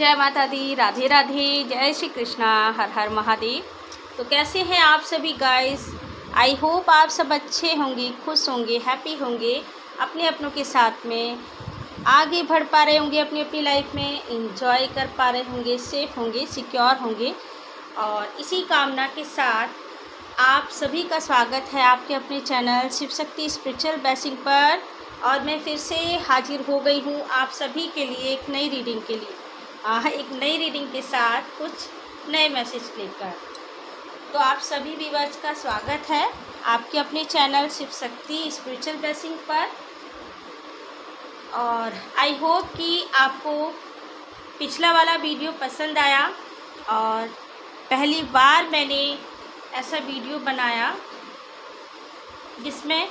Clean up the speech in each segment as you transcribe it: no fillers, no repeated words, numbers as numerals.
जय माता दी, राधे राधे, जय श्री कृष्णा, हर हर महादेव। तो कैसे हैं आप सभी गाइस? आई होप आप सब अच्छे होंगे, खुश होंगे, हैप्पी होंगे, अपने अपनों के साथ में आगे बढ़ पा रहे होंगे, अपनी अपनी लाइफ में इंजॉय कर पा रहे होंगे, सेफ होंगे, सिक्योर होंगे। और इसी कामना के साथ आप सभी का स्वागत है आपके अपने channel Shiv Shakti spiritual blessing पर। और मैं फिर से हाजिर हो गई हूँ आप सभी के लिए एक नई रीडिंग के लिए, एक नई रीडिंग के साथ कुछ नए मैसेज लेकर। तो आप सभी व्यूअर्स का स्वागत है आपके अपने channel Shiv Shakti spiritual blessing पर। और आई होप कि आपको पिछला वाला वीडियो पसंद आया। और पहली बार मैंने ऐसा वीडियो बनाया जिसमें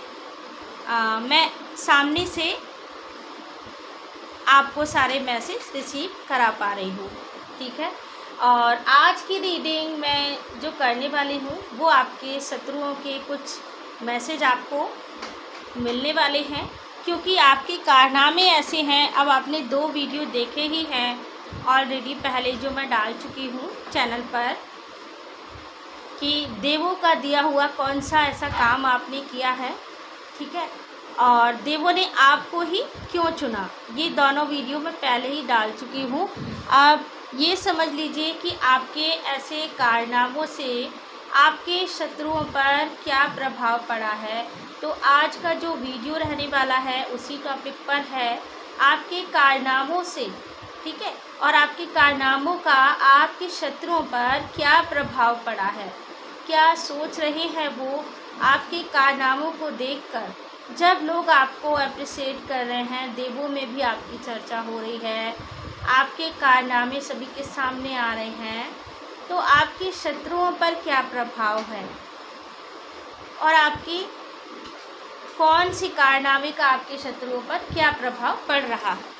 मैं सामने से आपको सारे मैसेज रिसीव करा पा रही हूँ, ठीक है। और आज की रीडिंग मैं जो करने वाली हूँ वो आपके शत्रुओं के कुछ मैसेज आपको मिलने वाले हैं, क्योंकि आपके कारनामे ऐसे हैं। अब आपने 2 वीडियो देखे ही हैं ऑलरेडी पहले जो मैं डाल चुकी हूँ चैनल पर, कि देवों का दिया हुआ कौन सा ऐसा काम आपने किया है, ठीक है, और देवों ने आपको ही क्यों चुना। ये दोनों वीडियो मैं पहले ही डाल चुकी हूँ। अब ये समझ लीजिए कि आपके ऐसे कारनामों से आपके शत्रुओं पर क्या प्रभाव पड़ा है। तो आज का जो वीडियो रहने वाला है उसी टॉपिक पर है, आपके कारनामों से, ठीक है, और आपके कारनामों का आपके शत्रुओं पर क्या प्रभाव पड़ा है, क्या सोच रहे हैं वो आपके कारनामों को देखकर। जब लोग आपको अप्रिशिएट कर रहे हैं, देवों में भी आपकी चर्चा हो रही है, आपके कारनामे सभी के सामने आ रहे हैं, तो आपके शत्रुओं पर क्या प्रभाव है और आपकी कौन सी कारनामे का आपके शत्रुओं पर क्या प्रभाव पड़ रहा है।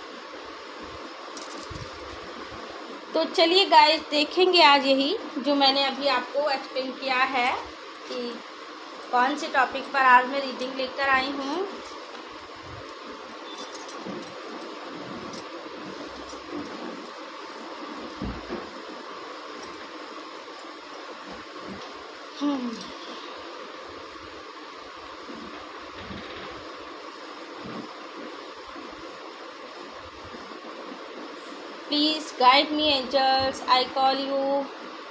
तो चलिए गाइस, देखेंगे आज यही जो मैंने अभी आपको एक्सप्लेन किया है कि कौन से टॉपिक पर आज मैं रीडिंग लेकर आई हूँ। Please guide me angels, I call you.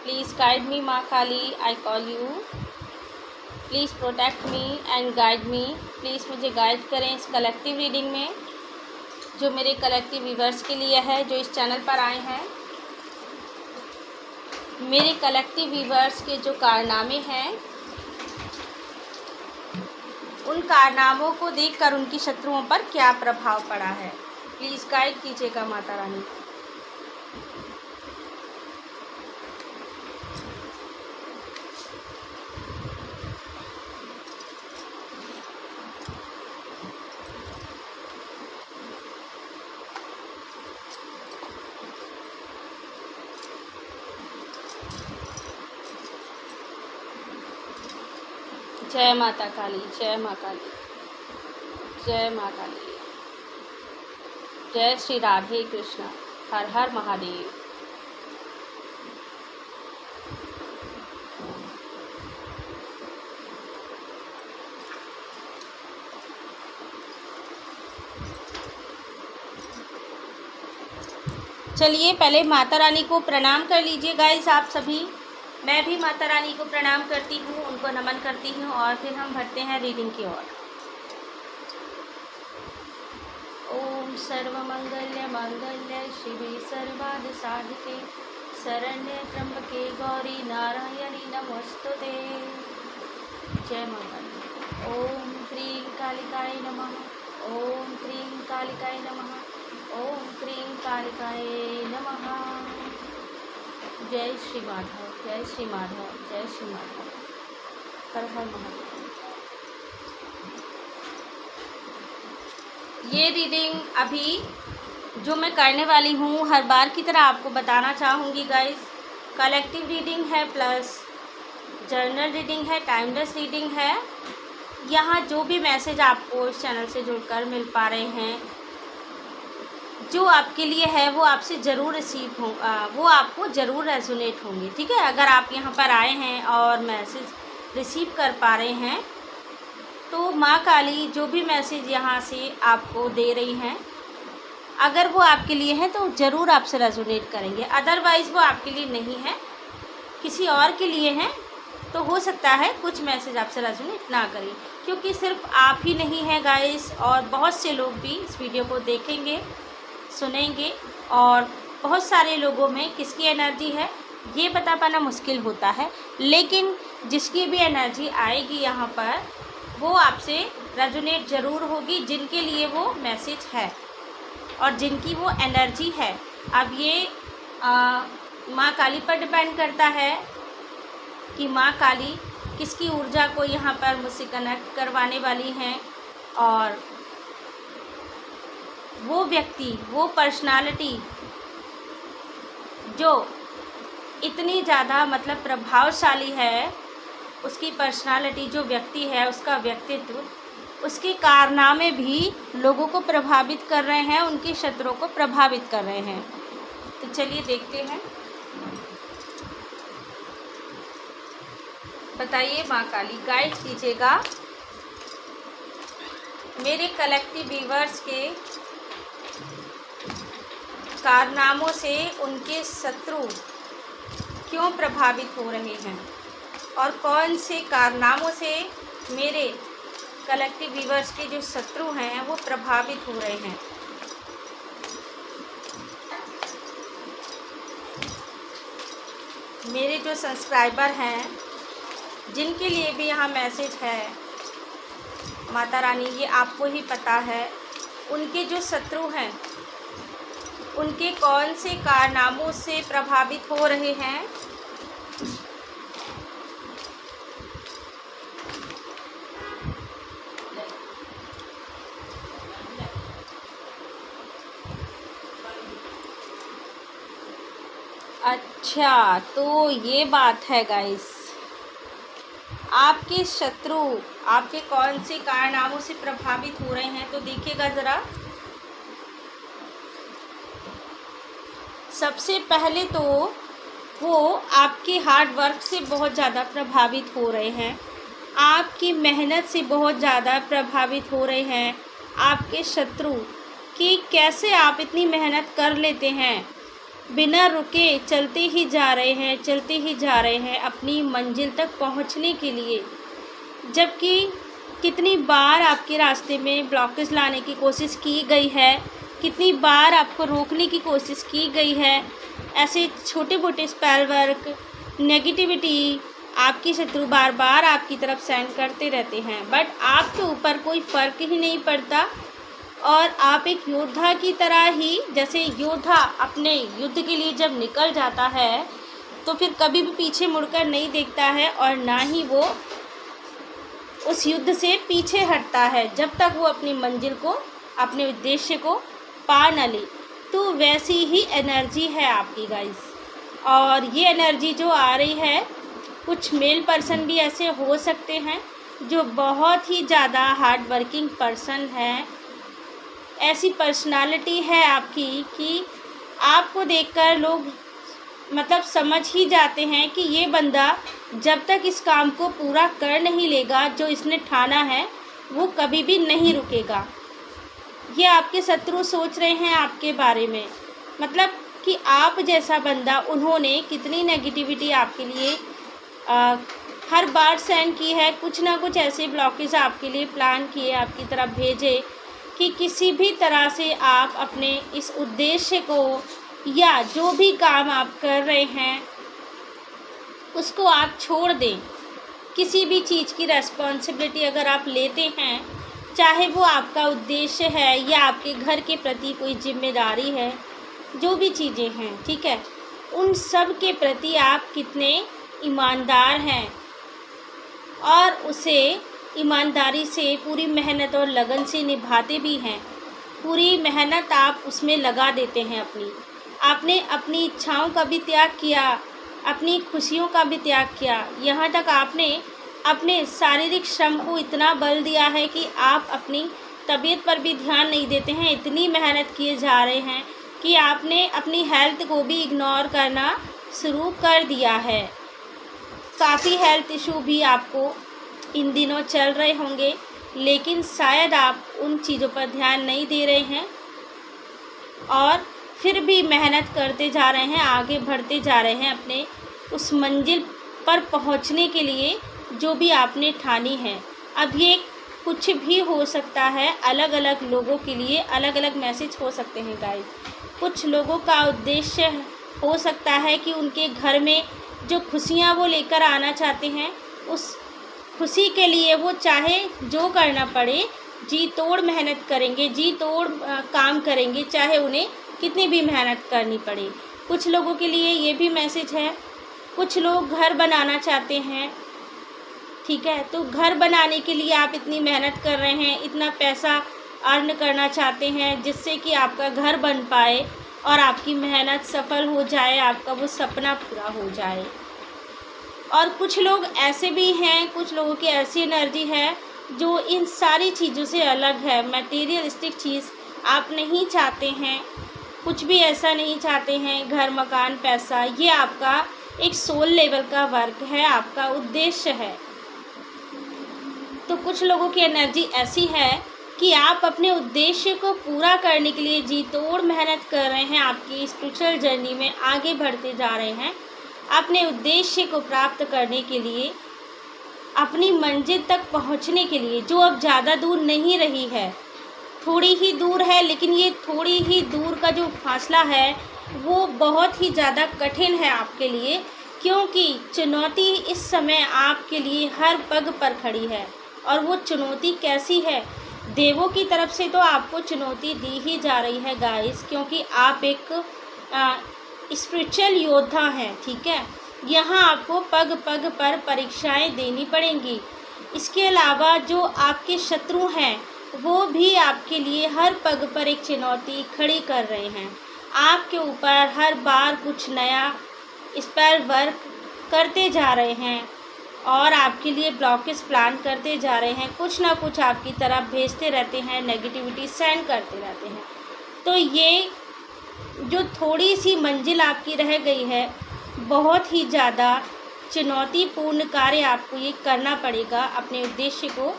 Please guide me माँ काली, I call you. Please protect me and guide me. Please मुझे गाइड करें इस कलेक्टिव रीडिंग में जो मेरे कलेक्टिव व्यूअर्स के लिए है, जो इस चैनल पर आए हैं। मेरे कलेक्टिव व्यूअर्स के जो कारनामे हैं, उन कारनामों को देखकर उनकी शत्रुओं पर क्या प्रभाव पड़ा है। प्लीज़ गाइड कीजिएगा माता रानी। जय माता काली, जय माँ काली, जय माँ काली, जय श्री राधे कृष्ण, हर हर महादेव। चलिए पहले माता रानी को प्रणाम कर लीजिए गाइस आप सभी। मैं भी माता रानी को प्रणाम करती हूँ, उनको नमन करती हूँ, और फिर हम बढ़ते हैं रीडिंग की ओर। ओम सर्वमंगल्य मंगल्य शिवे सर्वार्थ साधिके शरण्ये त्र्यंबके गौरी नारायणी नमोस्तुते। जय मंगल। ओम क्रीं कालिकाय नमः, ओम क्रीं कालिकाय नमः, ओम क्रीं कालिकाय नमः। जय श्री माधव, जय श्री माधव, जय श्री माधव, हर हर महादेव। ये रीडिंग अभी जो मैं करने वाली हूँ, हर बार की तरह आपको बताना चाहूँगी गाइस, कलेक्टिव रीडिंग है प्लस जर्नल रीडिंग है, टाइमलेस रीडिंग है। यहाँ जो भी मैसेज आपको इस चैनल से जुड़कर मिल पा रहे हैं, जो आपके लिए है वो आपसे ज़रूर रिसीव हो, वो आपको ज़रूर रेजोनेट होंगे। ठीक है, अगर आप यहाँ पर आए हैं और मैसेज रिसीव कर पा रहे हैं तो माँ काली जो भी मैसेज यहाँ से आपको दे रही हैं, अगर वो आपके लिए हैं तो ज़रूर आपसे रेजोनेट करेंगे। अदरवाइज़ वो आपके लिए नहीं है, किसी और के लिए हैं, तो हो सकता है कुछ मैसेज आपसे रेजोनेट ना करें, क्योंकि सिर्फ आप ही नहीं हैं गाइस, और बहुत से लोग भी इस वीडियो को देखेंगे, सुनेंगे, और बहुत सारे लोगों में किसकी एनर्जी है ये बता पाना मुश्किल होता है, लेकिन जिसकी भी एनर्जी आएगी यहाँ पर वो आपसे रेजोनेट ज़रूर होगी, जिनके लिए वो मैसेज है और जिनकी वो एनर्जी है। अब ये माँ काली पर डिपेंड करता है कि माँ काली किसकी ऊर्जा को यहाँ पर मुझसे कनेक्ट करवाने वाली हैं, और वो व्यक्ति, वो पर्सनालिटी जो इतनी ज़्यादा मतलब प्रभावशाली है, उसकी पर्सनालिटी, जो व्यक्ति है उसका व्यक्तित्व, उसके कारनामे भी लोगों को प्रभावित कर रहे हैं, उनके शत्रुओं को प्रभावित कर रहे हैं। तो चलिए देखते हैं, बताइए माँ काली गाइड कीजिएगा मेरे कलेक्टिव व्यूअर्स के कारनामों से उनके शत्रु क्यों प्रभावित हो रहे हैं, और कौन से कारनामों से मेरे कलेक्टिव व्यूअर्स के जो शत्रु हैं वो प्रभावित हो रहे हैं। मेरे जो सब्सक्राइबर हैं जिनके लिए भी यहाँ मैसेज है, माता रानी ये आपको ही पता है, उनके जो शत्रु हैं उनके कौन से कारनामों से प्रभावित हो रहे हैं। अच्छा, तो ये बात है गाइस, आपके शत्रु आपके कौन से कारनामों से प्रभावित हो रहे हैं, तो देखिएगा ज़रा। सबसे पहले तो वो आपके हार्ड वर्क से बहुत ज़्यादा प्रभावित हो रहे हैं, आपकी मेहनत से बहुत ज़्यादा प्रभावित हो रहे हैं। आपके शत्रु कि कैसे आप इतनी मेहनत कर लेते हैं, बिना रुके चलते ही जा रहे हैं, चलते ही जा रहे हैं अपनी मंजिल तक पहुंचने के लिए, जबकि कितनी बार आपके रास्ते में ब्लॉकेज लाने की कोशिश की गई है, कितनी बार आपको रोकने की कोशिश की गई है। ऐसे छोटे मोटे स्पेल वर्क, नेगेटिविटी आपके शत्रु बार बार आपकी तरफ सेंड करते रहते हैं, बट आपके ऊपर कोई फ़र्क ही नहीं पड़ता, और आप एक योद्धा की तरह ही, जैसे योद्धा अपने युद्ध के लिए जब निकल जाता है तो फिर कभी भी पीछे मुड़कर नहीं देखता है, और ना ही वो उस युद्ध से पीछे हटता है जब तक वो अपनी मंजिल को, अपने उद्देश्य को पा न ले। तो वैसी ही एनर्जी है आपकी गाइस, और ये एनर्जी जो आ रही है, कुछ मेल पर्सन भी ऐसे हो सकते हैं जो बहुत ही ज़्यादा हार्ड वर्किंग पर्सन है। ऐसी पर्सनालिटी है आपकी कि आपको देखकर लोग मतलब समझ ही जाते हैं कि ये बंदा जब तक इस काम को पूरा कर नहीं लेगा जो इसने ठाना है, वो कभी भी नहीं रुकेगा। ये आपके शत्रु सोच रहे हैं आपके बारे में, मतलब कि आप जैसा बंदा उन्होंने कितनी नेगेटिविटी आपके लिए हर बार सेंड की है, कुछ ना कुछ ऐसे ब्लॉकेज आपके लिए प्लान किए, आपकी तरफ भेजे कि किसी भी तरह से आप अपने इस उद्देश्य को या जो भी काम आप कर रहे हैं उसको आप छोड़ दें। किसी भी चीज़ की रेस्पॉन्सिबिलिटी अगर आप लेते हैं, चाहे वो आपका उद्देश्य है या आपके घर के प्रति कोई जिम्मेदारी है, जो भी चीज़ें हैं, ठीक है, उन सब के प्रति आप कितने ईमानदार हैं और उसे ईमानदारी से पूरी मेहनत और लगन से निभाते भी हैं। पूरी मेहनत आप उसमें लगा देते हैं अपनी। आपने अपनी इच्छाओं का भी त्याग किया, अपनी खुशियों का भी त्याग किया, यहाँ तक आपने अपने शारीरिक श्रम को इतना बल दिया है कि आप अपनी तबीयत पर भी ध्यान नहीं देते हैं। इतनी मेहनत किए जा रहे हैं कि आपने अपनी हेल्थ को भी इग्नोर करना शुरू कर दिया है। काफ़ी हेल्थ इशू भी आपको इन दिनों चल रहे होंगे, लेकिन शायद आप उन चीज़ों पर ध्यान नहीं दे रहे हैं और फिर भी मेहनत करते जा रहे हैं, आगे बढ़ते जा रहे हैं अपने उस मंजिल पर पहुंचने के लिए जो भी आपने ठानी है। अब ये कुछ भी हो सकता है, अलग अलग लोगों के लिए अलग अलग मैसेज हो सकते हैं गाइस। कुछ लोगों का उद्देश्य हो सकता है कि उनके घर में जो खुशियाँ वो लेकर आना चाहते हैं, उस खुशी के लिए वो चाहे जो करना पड़े जी तोड़ मेहनत करेंगे, जी तोड़ काम करेंगे, चाहे उन्हें कितनी भी मेहनत करनी पड़े। कुछ लोगों के लिए ये भी मैसेज है, कुछ लोग घर बनाना चाहते हैं, ठीक है, तो घर बनाने के लिए आप इतनी मेहनत कर रहे हैं, इतना पैसा अर्न करना चाहते हैं जिससे कि आपका घर बन पाए और आपकी मेहनत सफल हो जाए, आपका वो सपना पूरा हो जाए। और कुछ लोग ऐसे भी हैं, कुछ लोगों की ऐसी एनर्जी है जो इन सारी चीज़ों से अलग है। मटेरियलिस्टिक चीज़ आप नहीं चाहते हैं, कुछ भी ऐसा नहीं चाहते हैं, घर मकान पैसा, ये आपका एक सोल लेवल का वर्क है, आपका उद्देश्य है। तो कुछ लोगों की एनर्जी ऐसी है कि आप अपने उद्देश्य को पूरा करने के लिए जी तोड़ मेहनत कर रहे हैं, आपकी स्पिरिचुअल जर्नी में आगे बढ़ते जा रहे हैं, अपने उद्देश्य को प्राप्त करने के लिए, अपनी मंजिल तक पहुंचने के लिए, जो अब ज़्यादा दूर नहीं रही है, थोड़ी ही दूर है, लेकिन ये थोड़ी ही दूर का जो फासला है वो बहुत ही ज़्यादा कठिन है आपके लिए, क्योंकि चुनौती इस समय आपके लिए हर पग पर खड़ी है। और वो चुनौती कैसी है? देवों की तरफ से तो आपको चुनौती दी ही जा रही है गाइस, क्योंकि आप एक स्पिरिचुअल योद्धा हैं, ठीक है। यहाँ आपको पग पग पर परीक्षाएं देनी पड़ेंगी। इसके अलावा जो आपके शत्रु हैं वो भी आपके लिए हर पग पर एक चुनौती खड़ी कर रहे हैं। आपके ऊपर हर बार कुछ नया स्पेल वर्क करते जा रहे हैं और आपके लिए ब्लॉकेज प्लान करते जा रहे हैं, कुछ ना कुछ आपकी तरफ भेजते रहते हैं, नेगेटिविटी सेंड करते रहते हैं। तो ये जो थोड़ी सी मंजिल आपकी रह गई है, बहुत ही ज़्यादा चुनौतीपूर्ण कार्य आपको ये करना पड़ेगा अपने उद्देश्य को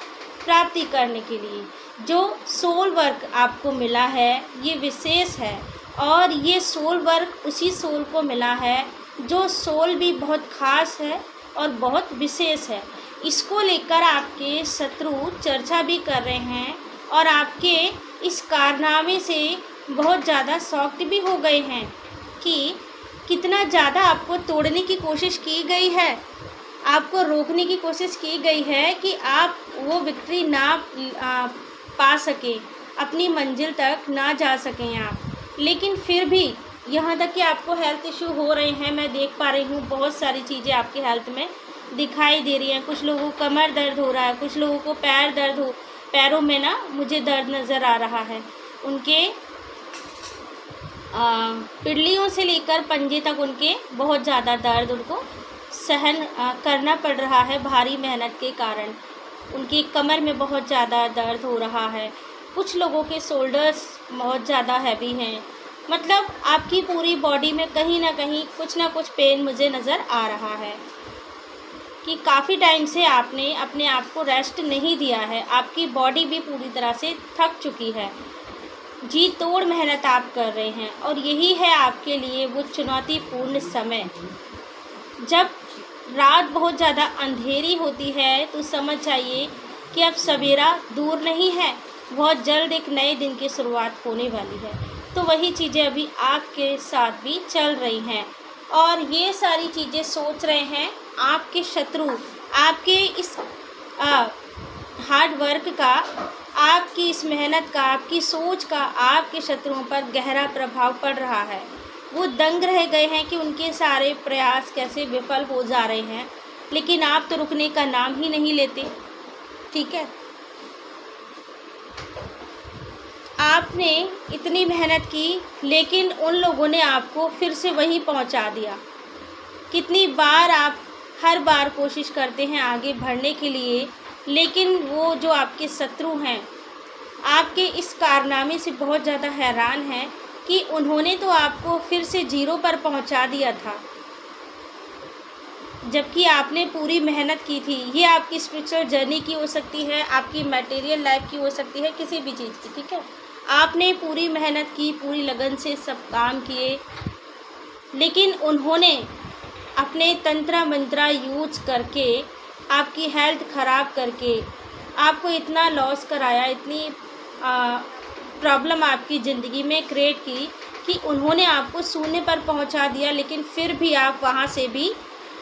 प्राप्ति करने के लिए। जो सोल वर्क आपको मिला है ये विशेष है, और ये सोल वर्क उसी सोल को मिला है जो सोल भी बहुत ख़ास है और बहुत विशेष है। इसको लेकर आपके शत्रु चर्चा भी कर रहे हैं और आपके इस कारनामे से बहुत ज़्यादा शॉक्ड भी हो गए हैं कि कितना ज़्यादा आपको तोड़ने की कोशिश की गई है, आपको रोकने की कोशिश की गई है कि आप वो विक्ट्री ना पा सकें, अपनी मंजिल तक ना जा सकें आप। लेकिन फिर भी यहाँ तक कि आपको हेल्थ इशू हो रहे हैं, मैं देख पा रही हूँ बहुत सारी चीज़ें आपकी हेल्थ में दिखाई दे रही हैं। कुछ लोगों को कमर दर्द हो रहा है, कुछ लोगों को पैरों में ना मुझे दर्द नज़र आ रहा है। उनके पिड़लियों से लेकर पंजे तक उनके बहुत ज़्यादा दर्द उनको सहन करना पड़ रहा है भारी मेहनत के कारण। उनकी कमर में बहुत ज़्यादा दर्द हो रहा है। कुछ लोगों के शोल्डर्स बहुत ज़्यादा हैवी हैं। मतलब आपकी पूरी बॉडी में कहीं ना कहीं कुछ ना कुछ पेन मुझे नज़र आ रहा है कि काफ़ी टाइम से आपने अपने आप को रेस्ट नहीं दिया है। आपकी बॉडी भी पूरी तरह से थक चुकी है, जी तोड़ मेहनत आप कर रहे हैं, और यही है आपके लिए वो चुनौतीपूर्ण समय। जब रात बहुत ज़्यादा अंधेरी होती है तो समझ जाइए कि अब सवेरा दूर नहीं है, बहुत जल्द एक नए दिन की शुरुआत होने वाली है। तो वही चीज़ें अभी आपके साथ भी चल रही हैं, और ये सारी चीज़ें सोच रहे हैं आपके शत्रु। आपके इस हार्ड वर्क का, आपकी इस मेहनत का, आपकी सोच का आपके शत्रुओं पर गहरा प्रभाव पड़ रहा है। वो दंग रह गए हैं कि उनके सारे प्रयास कैसे विफल हो जा रहे हैं, लेकिन आप तो रुकने का नाम ही नहीं लेते, ठीक है। आपने इतनी मेहनत की, लेकिन उन लोगों ने आपको फिर से वहीं पहुंचा दिया। कितनी बार आप हर बार कोशिश करते हैं आगे बढ़ने के लिए, लेकिन वो जो आपके शत्रु हैं आपके इस कारनामे से बहुत ज़्यादा हैरान हैं कि उन्होंने तो आपको फिर से ज़ीरो पर पहुंचा दिया था, जबकि आपने पूरी मेहनत की थी। ये आपकी स्पिरिचुअल जर्नी की हो सकती है, आपकी मटेरियल लाइफ की हो सकती है, किसी भी चीज़ की, ठीक है। आपने पूरी मेहनत की, पूरी लगन से सब काम किए, लेकिन उन्होंने अपने तंत्र मंत्रा यूज करके, आपकी हेल्थ ख़राब करके, आपको इतना लॉस कराया, इतनी प्रॉब्लम आपकी ज़िंदगी में क्रिएट की कि उन्होंने आपको शून्य पर पहुंचा दिया। लेकिन फिर भी आप वहां से भी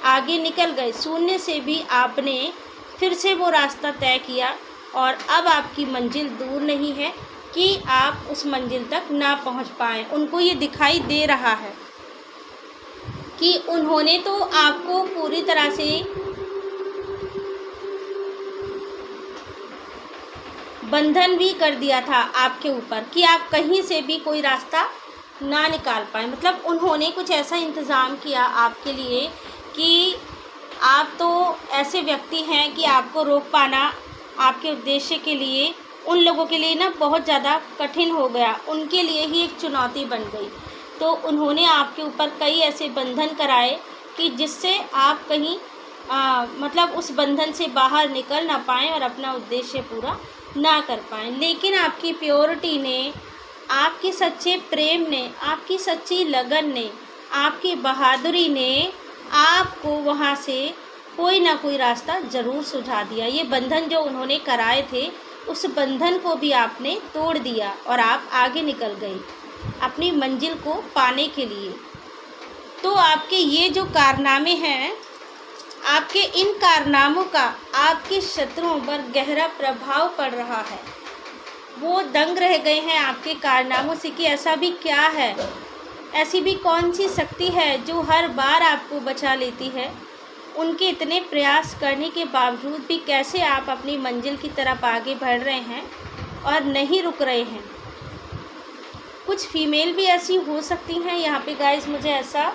आगे निकल गए, शून्य से भी आपने फिर से वो रास्ता तय किया, और अब आपकी मंजिल दूर नहीं है कि आप उस मंजिल तक ना पहुंच पाएँ। उनको ये दिखाई दे रहा है कि उन्होंने तो आपको पूरी तरह से बंधन भी कर दिया था आपके ऊपर कि आप कहीं से भी कोई रास्ता ना निकाल पाए। मतलब उन्होंने कुछ ऐसा इंतज़ाम किया आपके लिए कि आप तो ऐसे व्यक्ति हैं कि आपको रोक पाना आपके उद्देश्य के लिए, उन लोगों के लिए ना बहुत ज़्यादा कठिन हो गया, उनके लिए ही एक चुनौती बन गई। तो उन्होंने आपके ऊपर कई ऐसे बंधन कराए कि जिससे आप कहीं मतलब उस बंधन से बाहर निकल ना पाएँ और अपना उद्देश्य पूरा ना कर पाएँ। लेकिन आपकी प्योरिटी ने, आपके सच्चे प्रेम ने, आपकी सच्ची लगन ने, आपकी बहादुरी ने आपको वहाँ से कोई ना कोई रास्ता ज़रूर सुझा दिया। ये बंधन जो उन्होंने कराए थे, उस बंधन को भी आपने तोड़ दिया और आप आगे निकल गई अपनी मंजिल को पाने के लिए। तो आपके ये जो कारनामे हैं, आपके इन कारनामों का आपके शत्रुओं पर गहरा प्रभाव पड़ रहा है। वो दंग रह गए हैं आपके कारनामों से कि ऐसा भी क्या है, ऐसी भी कौन सी शक्ति है जो हर बार आपको बचा लेती है। उनके इतने प्रयास करने के बावजूद भी कैसे आप अपनी मंजिल की तरफ आगे बढ़ रहे हैं और नहीं रुक रहे हैं। कुछ फीमेल भी ऐसी हो सकती हैं यहाँ पे गाइस, मुझे ऐसा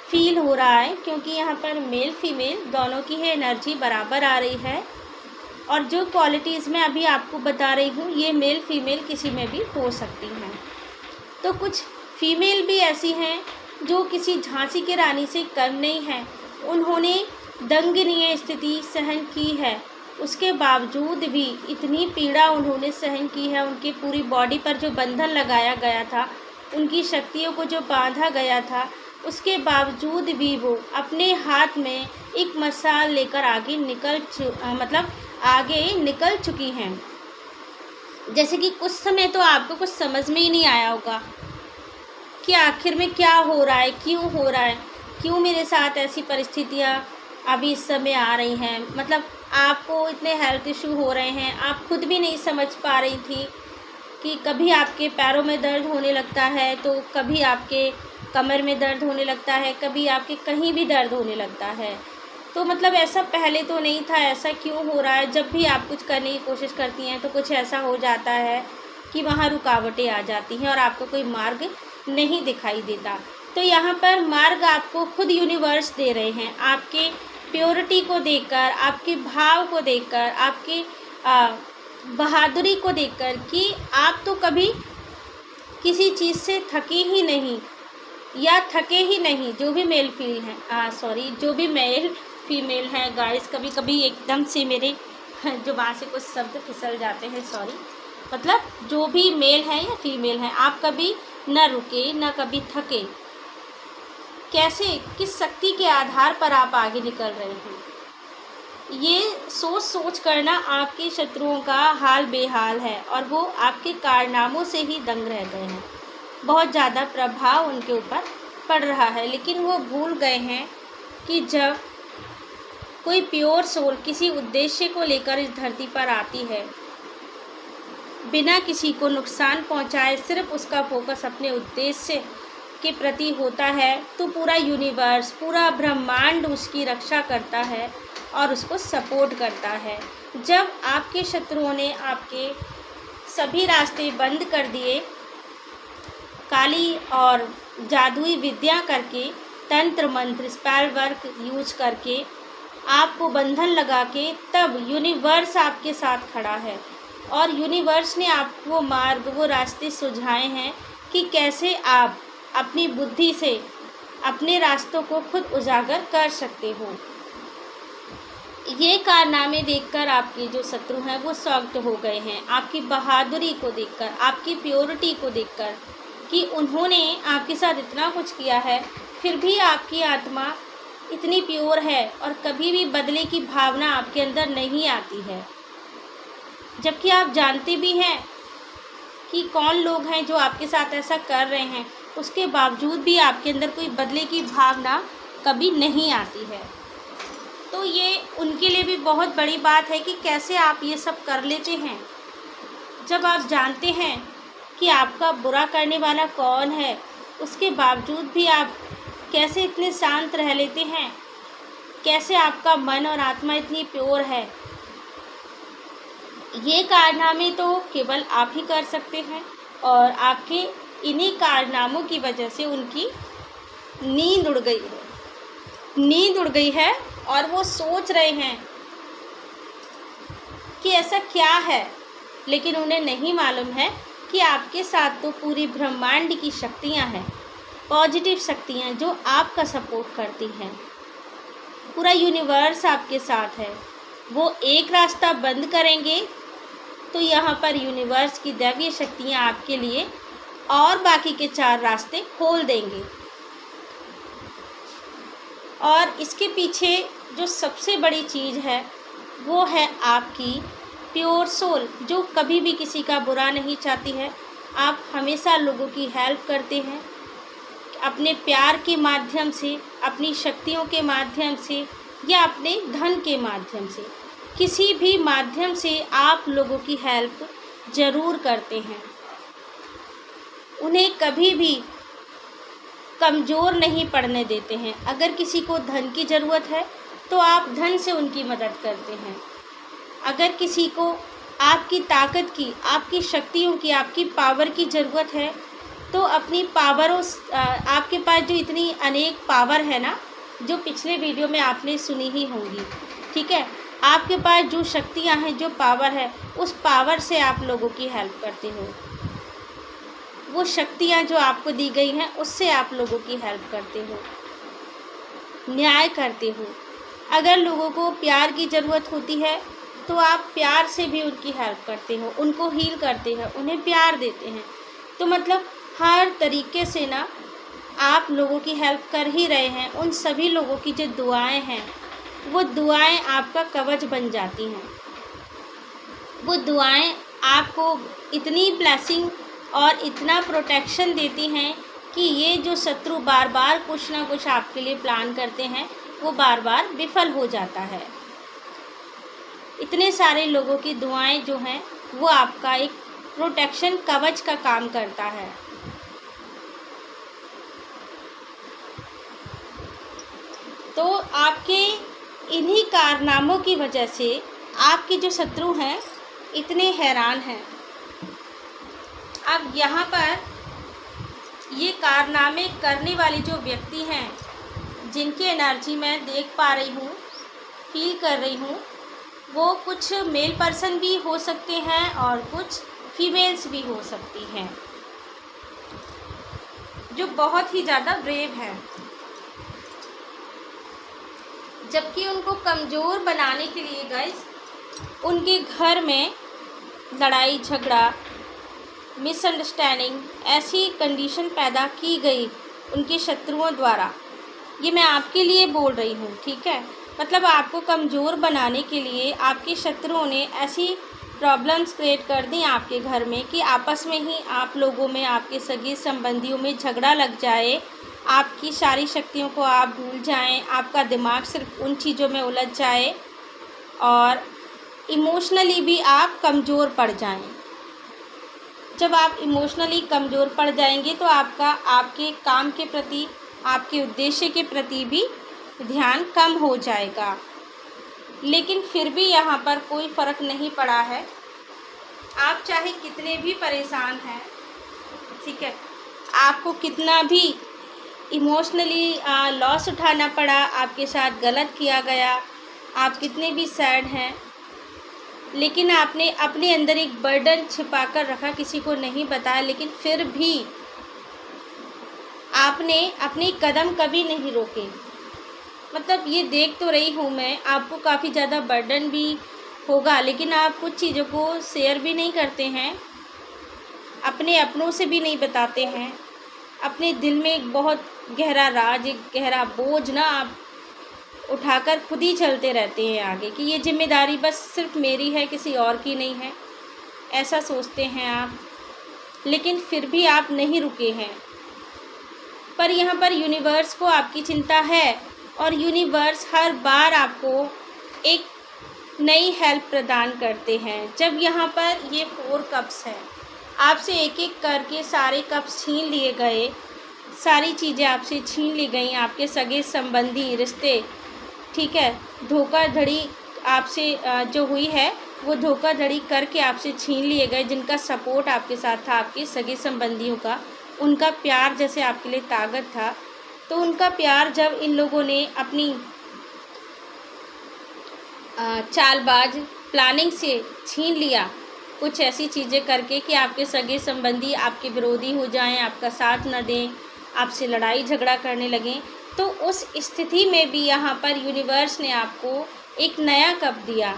फील हो रहा है, क्योंकि यहाँ पर मेल फीमेल दोनों की है एनर्जी बराबर आ रही है। और जो क्वालिटीज़ मैं अभी आपको बता रही हूँ, ये मेल फीमेल किसी में भी हो सकती हैं। तो कुछ फीमेल भी ऐसी हैं जो किसी झांसी की रानी से कम नहीं है। उन्होंने दंगनीय स्थिति सहन की है, उसके बावजूद भी इतनी पीड़ा उन्होंने सहन की है। उनकी पूरी बॉडी पर जो बंधन लगाया गया था, उनकी शक्तियों को जो बांधा गया था, उसके बावजूद भी वो अपने हाथ में एक मशाल लेकर आगे निकल चुकी हैं। जैसे कि कुछ समय तो आपको कुछ समझ में ही नहीं आया होगा कि आखिर में क्या हो रहा है, क्यों हो रहा है, क्यों मेरे साथ ऐसी परिस्थितियाँ अभी इस समय आ रही हैं। मतलब आपको इतने हेल्थ इशू हो रहे हैं, आप खुद भी नहीं समझ पा रही थी कि कभी आपके पैरों में दर्द होने लगता है, तो कभी आपके कमर में दर्द होने लगता है, कभी आपके कहीं भी दर्द होने लगता है। तो मतलब ऐसा पहले तो नहीं था, ऐसा क्यों हो रहा है। जब भी आप कुछ करने की कोशिश करती हैं तो कुछ ऐसा हो जाता है कि वहाँ रुकावटें आ जाती हैं और आपको कोई मार्ग नहीं दिखाई देता। तो यहाँ पर मार्ग आपको खुद यूनिवर्स दे रहे हैं, आपके प्योरिटी को देखकर, आपके भाव को देखकर, आपके बहादुरी को देखकर कि आप तो कभी किसी चीज़ से थके ही नहीं या थके ही नहीं। जो भी मेल फीमेल हैं गाइस, कभी कभी एकदम से मेरे जुबान से कुछ शब्द फिसल जाते हैं, सॉरी। मतलब जो भी मेल हैं या फीमेल हैं, आप कभी न रुके न कभी थके। कैसे, किस शक्ति के आधार पर आप आगे निकल रहे हैं, ये सोच सोच कर ना आपके शत्रुओं का हाल बेहाल है और वो आपके कारनामों से ही दंग रह गए हैं। बहुत ज़्यादा प्रभाव उनके ऊपर पड़ रहा है। लेकिन वो भूल गए हैं कि जब कोई प्योर सोल किसी उद्देश्य को लेकर इस धरती पर आती है, बिना किसी को नुकसान पहुंचाए, सिर्फ उसका फोकस अपने उद्देश्य के प्रति होता है, तो पूरा यूनिवर्स, पूरा ब्रह्मांड उसकी रक्षा करता है और उसको सपोर्ट करता है। जब आपके शत्रुओं ने आपके सभी रास्ते बंद कर दिए, काली और जादुई विद्या करके, तंत्र मंत्र स्पेल वर्क यूज करके, आपको बंधन लगा के, तब यूनिवर्स आपके साथ खड़ा है और यूनिवर्स ने आपको वो मार्ग, वो रास्ते सुझाए हैं कि कैसे आप अपनी बुद्धि से अपने रास्तों को खुद उजागर कर सकते हो। ये कारनामे देखकर आपके जो शत्रु हैं वो शॉक्ड हो गए हैं, आपकी बहादुरी को देखकर, आपकी प्योरिटी को देखकर, कि उन्होंने आपके साथ इतना कुछ किया है, फिर भी आपकी आत्मा इतनी प्योर है और कभी भी बदले की भावना आपके अंदर नहीं आती है। जबकि आप जानते भी हैं कि कौन लोग हैं जो आपके साथ ऐसा कर रहे हैं, उसके बावजूद भी आपके अंदर कोई बदले की भावना कभी नहीं आती है। तो ये उनके लिए भी बहुत बड़ी बात है कि कैसे आप ये सब कर लेते हैं। जब आप जानते हैं कि आपका बुरा करने वाला कौन है, उसके बावजूद भी आप कैसे इतने शांत रह लेते हैं, कैसे आपका मन और आत्मा इतनी प्योर है। ये कारनामे तो केवल आप ही कर सकते हैं और आपके इन्हीं कारनामों की वजह से उनकी नींद उड़ गई है और वो सोच रहे हैं कि ऐसा क्या है, लेकिन उन्हें नहीं मालूम है कि आपके साथ तो पूरी ब्रह्मांड की शक्तियां हैं, पॉजिटिव शक्तियां जो आपका सपोर्ट करती हैं। पूरा यूनिवर्स आपके साथ है। वो एक रास्ता बंद करेंगे तो यहाँ पर यूनिवर्स की दैवीय शक्तियाँ आपके लिए और बाकी के 4 रास्ते खोल देंगे। और इसके पीछे जो सबसे बड़ी चीज़ है वो है आपकी प्योर सोल, जो कभी भी किसी का बुरा नहीं चाहती है। आप हमेशा लोगों की हेल्प करते हैं, अपने प्यार के माध्यम से, अपनी शक्तियों के माध्यम से या अपने धन के माध्यम से, किसी भी माध्यम से आप लोगों की हेल्प ज़रूर करते हैं। उन्हें कभी भी कमज़ोर नहीं पड़ने देते हैं। अगर किसी को धन की ज़रूरत है तो आप धन से उनकी मदद करते हैं। अगर किसी को आपकी ताकत की, आपकी शक्तियों की, आपकी पावर की ज़रूरत है तो अपनी पावरों, आपके पास जो इतनी अनेक पावर है ना, जो पिछले वीडियो में आपने सुनी ही होंगी, ठीक है, आपके पास जो शक्तियां हैं, जो पावर है, उस पावर से आप लोगों की हेल्प करते हो। वो शक्तियां जो आपको दी गई हैं उससे आप लोगों की हेल्प करते हो, न्याय करते हो। अगर लोगों को प्यार की ज़रूरत होती है तो आप प्यार से भी उनकी हेल्प करते हो, उनको हील करते हैं, उन्हें प्यार देते हैं। तो मतलब हर तरीके से ना आप लोगों की हेल्प कर ही रहे हैं। उन सभी लोगों की जो दुआएं हैं वो दुआएं आपका कवच बन जाती हैं। वो दुआएं आपको इतनी ब्लेसिंग और इतना प्रोटेक्शन देती हैं कि ये जो शत्रु बार बार कुछ ना कुछ आपके लिए प्लान करते हैं वो बार बार विफल हो जाता है। इतने सारे लोगों की दुआएं जो हैं वो आपका एक प्रोटेक्शन कवच का काम करता है। तो आपके इन्हीं कारनामों की वजह से आपके जो शत्रु हैं इतने हैरान हैं। अब यहाँ पर ये कारनामे करने वाली जो व्यक्ति हैं, जिनकी एनर्जी मैं देख पा रही हूँ, फील कर रही हूँ, वो कुछ मेल पर्सन भी हो सकते हैं और कुछ फीमेल्स भी हो सकती हैं, जो बहुत ही ज़्यादा ब्रेव हैं। जबकि उनको कमज़ोर बनाने के लिए गाइस उनके घर में लड़ाई झगड़ा, मिसअंडरस्टैंडिंग, ऐसी कंडीशन पैदा की गई उनके शत्रुओं द्वारा। ये मैं आपके लिए बोल रही हूँ, ठीक है। मतलब आपको कमज़ोर बनाने के लिए आपके शत्रुओं ने ऐसी प्रॉब्लम्स क्रिएट कर दी आपके घर में कि आपस में ही आप लोगों में, आपके सगे संबंधियों में झगड़ा लग जाए, आपकी सारी शक्तियों को आप भूल जाएं, आपका दिमाग सिर्फ उन चीज़ों में उलझ जाए और इमोशनली भी आप कमज़ोर पड़ जाएं। जब आप इमोशनली कमज़ोर पड़ जाएंगे तो आपके काम के प्रति, आपके उद्देश्य के प्रति भी ध्यान कम हो जाएगा। लेकिन फिर भी यहाँ पर कोई फ़र्क नहीं पड़ा है। आप चाहे कितने भी परेशान हैं, ठीक है, आपको कितना भी इमोशनली लॉस उठाना पड़ा, आपके साथ गलत किया गया, आप कितने भी सैड हैं, लेकिन आपने अपने अंदर एक बर्डन छिपा कर रखा, किसी को नहीं बताया, लेकिन फिर भी आपने अपने कदम कभी नहीं रोके। मतलब ये देख तो रही हूँ मैं, आपको काफ़ी ज़्यादा बर्डन भी होगा, लेकिन आप कुछ चीज़ों को शेयर भी नहीं करते हैं, अपने अपनों से भी नहीं बताते हैं। अपने दिल में एक बहुत गहरा राज, एक गहरा बोझ ना आप उठाकर खुद ही चलते रहते हैं आगे, कि ये जिम्मेदारी बस सिर्फ मेरी है, किसी और की नहीं है, ऐसा सोचते हैं आप। लेकिन फिर भी आप नहीं रुके हैं। पर यहाँ पर यूनिवर्स को आपकी चिंता है, और यूनिवर्स हर बार आपको एक नई हेल्प प्रदान करते हैं। जब यहाँ पर ये 4 कप्स हैं, आपसे एक एक करके सारे कप्स छीन लिए गए, सारी चीज़ें आपसे छीन ली गई, आपके सगे संबंधी रिश्ते, ठीक है, धोखाधड़ी आपसे जो हुई है वो धोखाधड़ी करके आपसे छीन लिए गए। जिनका सपोर्ट आपके साथ था, आपके सगे संबंधियों का, उनका प्यार जैसे आपके लिए ताकत था, तो उनका प्यार जब इन लोगों ने अपनी चालबाज प्लानिंग से छीन लिया, कुछ ऐसी चीज़ें करके कि आपके सगे संबंधी आपके विरोधी हो जाएं, आपका साथ न दें, आपसे लड़ाई झगड़ा करने लगें, तो उस स्थिति में भी यहाँ पर यूनिवर्स ने आपको एक नया कप दिया।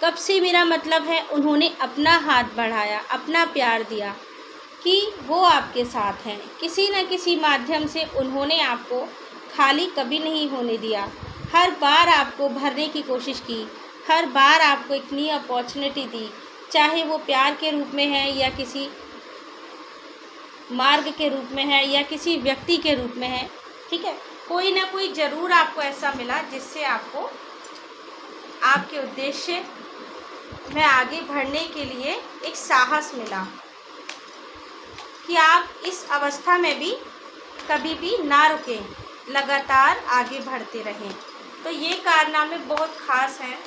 कप से मेरा मतलब है उन्होंने अपना हाथ बढ़ाया, अपना प्यार दिया, कि वो आपके साथ हैं। किसी न किसी माध्यम से उन्होंने आपको खाली कभी नहीं होने दिया। हर बार आपको भरने की कोशिश की, हर बार आपको एक नई अपॉर्चुनिटी दी, चाहे वो प्यार के रूप में है, या किसी मार्ग के रूप में है, या किसी व्यक्ति के रूप में है, ठीक है। कोई ना कोई ज़रूर आपको ऐसा मिला जिससे आपको आपके उद्देश्य में आगे बढ़ने के लिए एक साहस मिला, कि आप इस अवस्था में भी कभी भी ना रुकें, लगातार आगे बढ़ते रहें। तो ये कारनामे बहुत ख़ास हैं।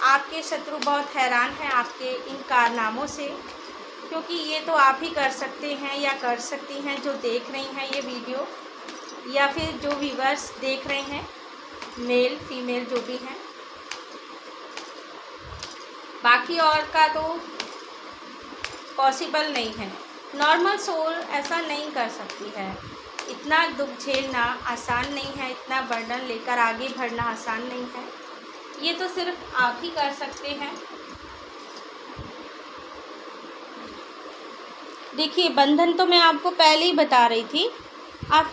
आपके शत्रु बहुत हैरान हैं आपके इन कारनामों से, क्योंकि ये तो आप ही कर सकते हैं या कर सकती हैं, जो देख रही हैं ये वीडियो, या फिर जो व्यूअर्स देख रहे हैं, मेल फीमेल जो भी हैं। बाकी और का तो पॉसिबल नहीं है। नॉर्मल सोल ऐसा नहीं कर सकती है। इतना दुख झेलना आसान नहीं है, इतना बर्डन लेकर आगे बढ़ना आसान नहीं है। ये तो सिर्फ आप ही कर सकते हैं। देखिए, बंधन तो मैं आपको पहले ही बता रही थी। आप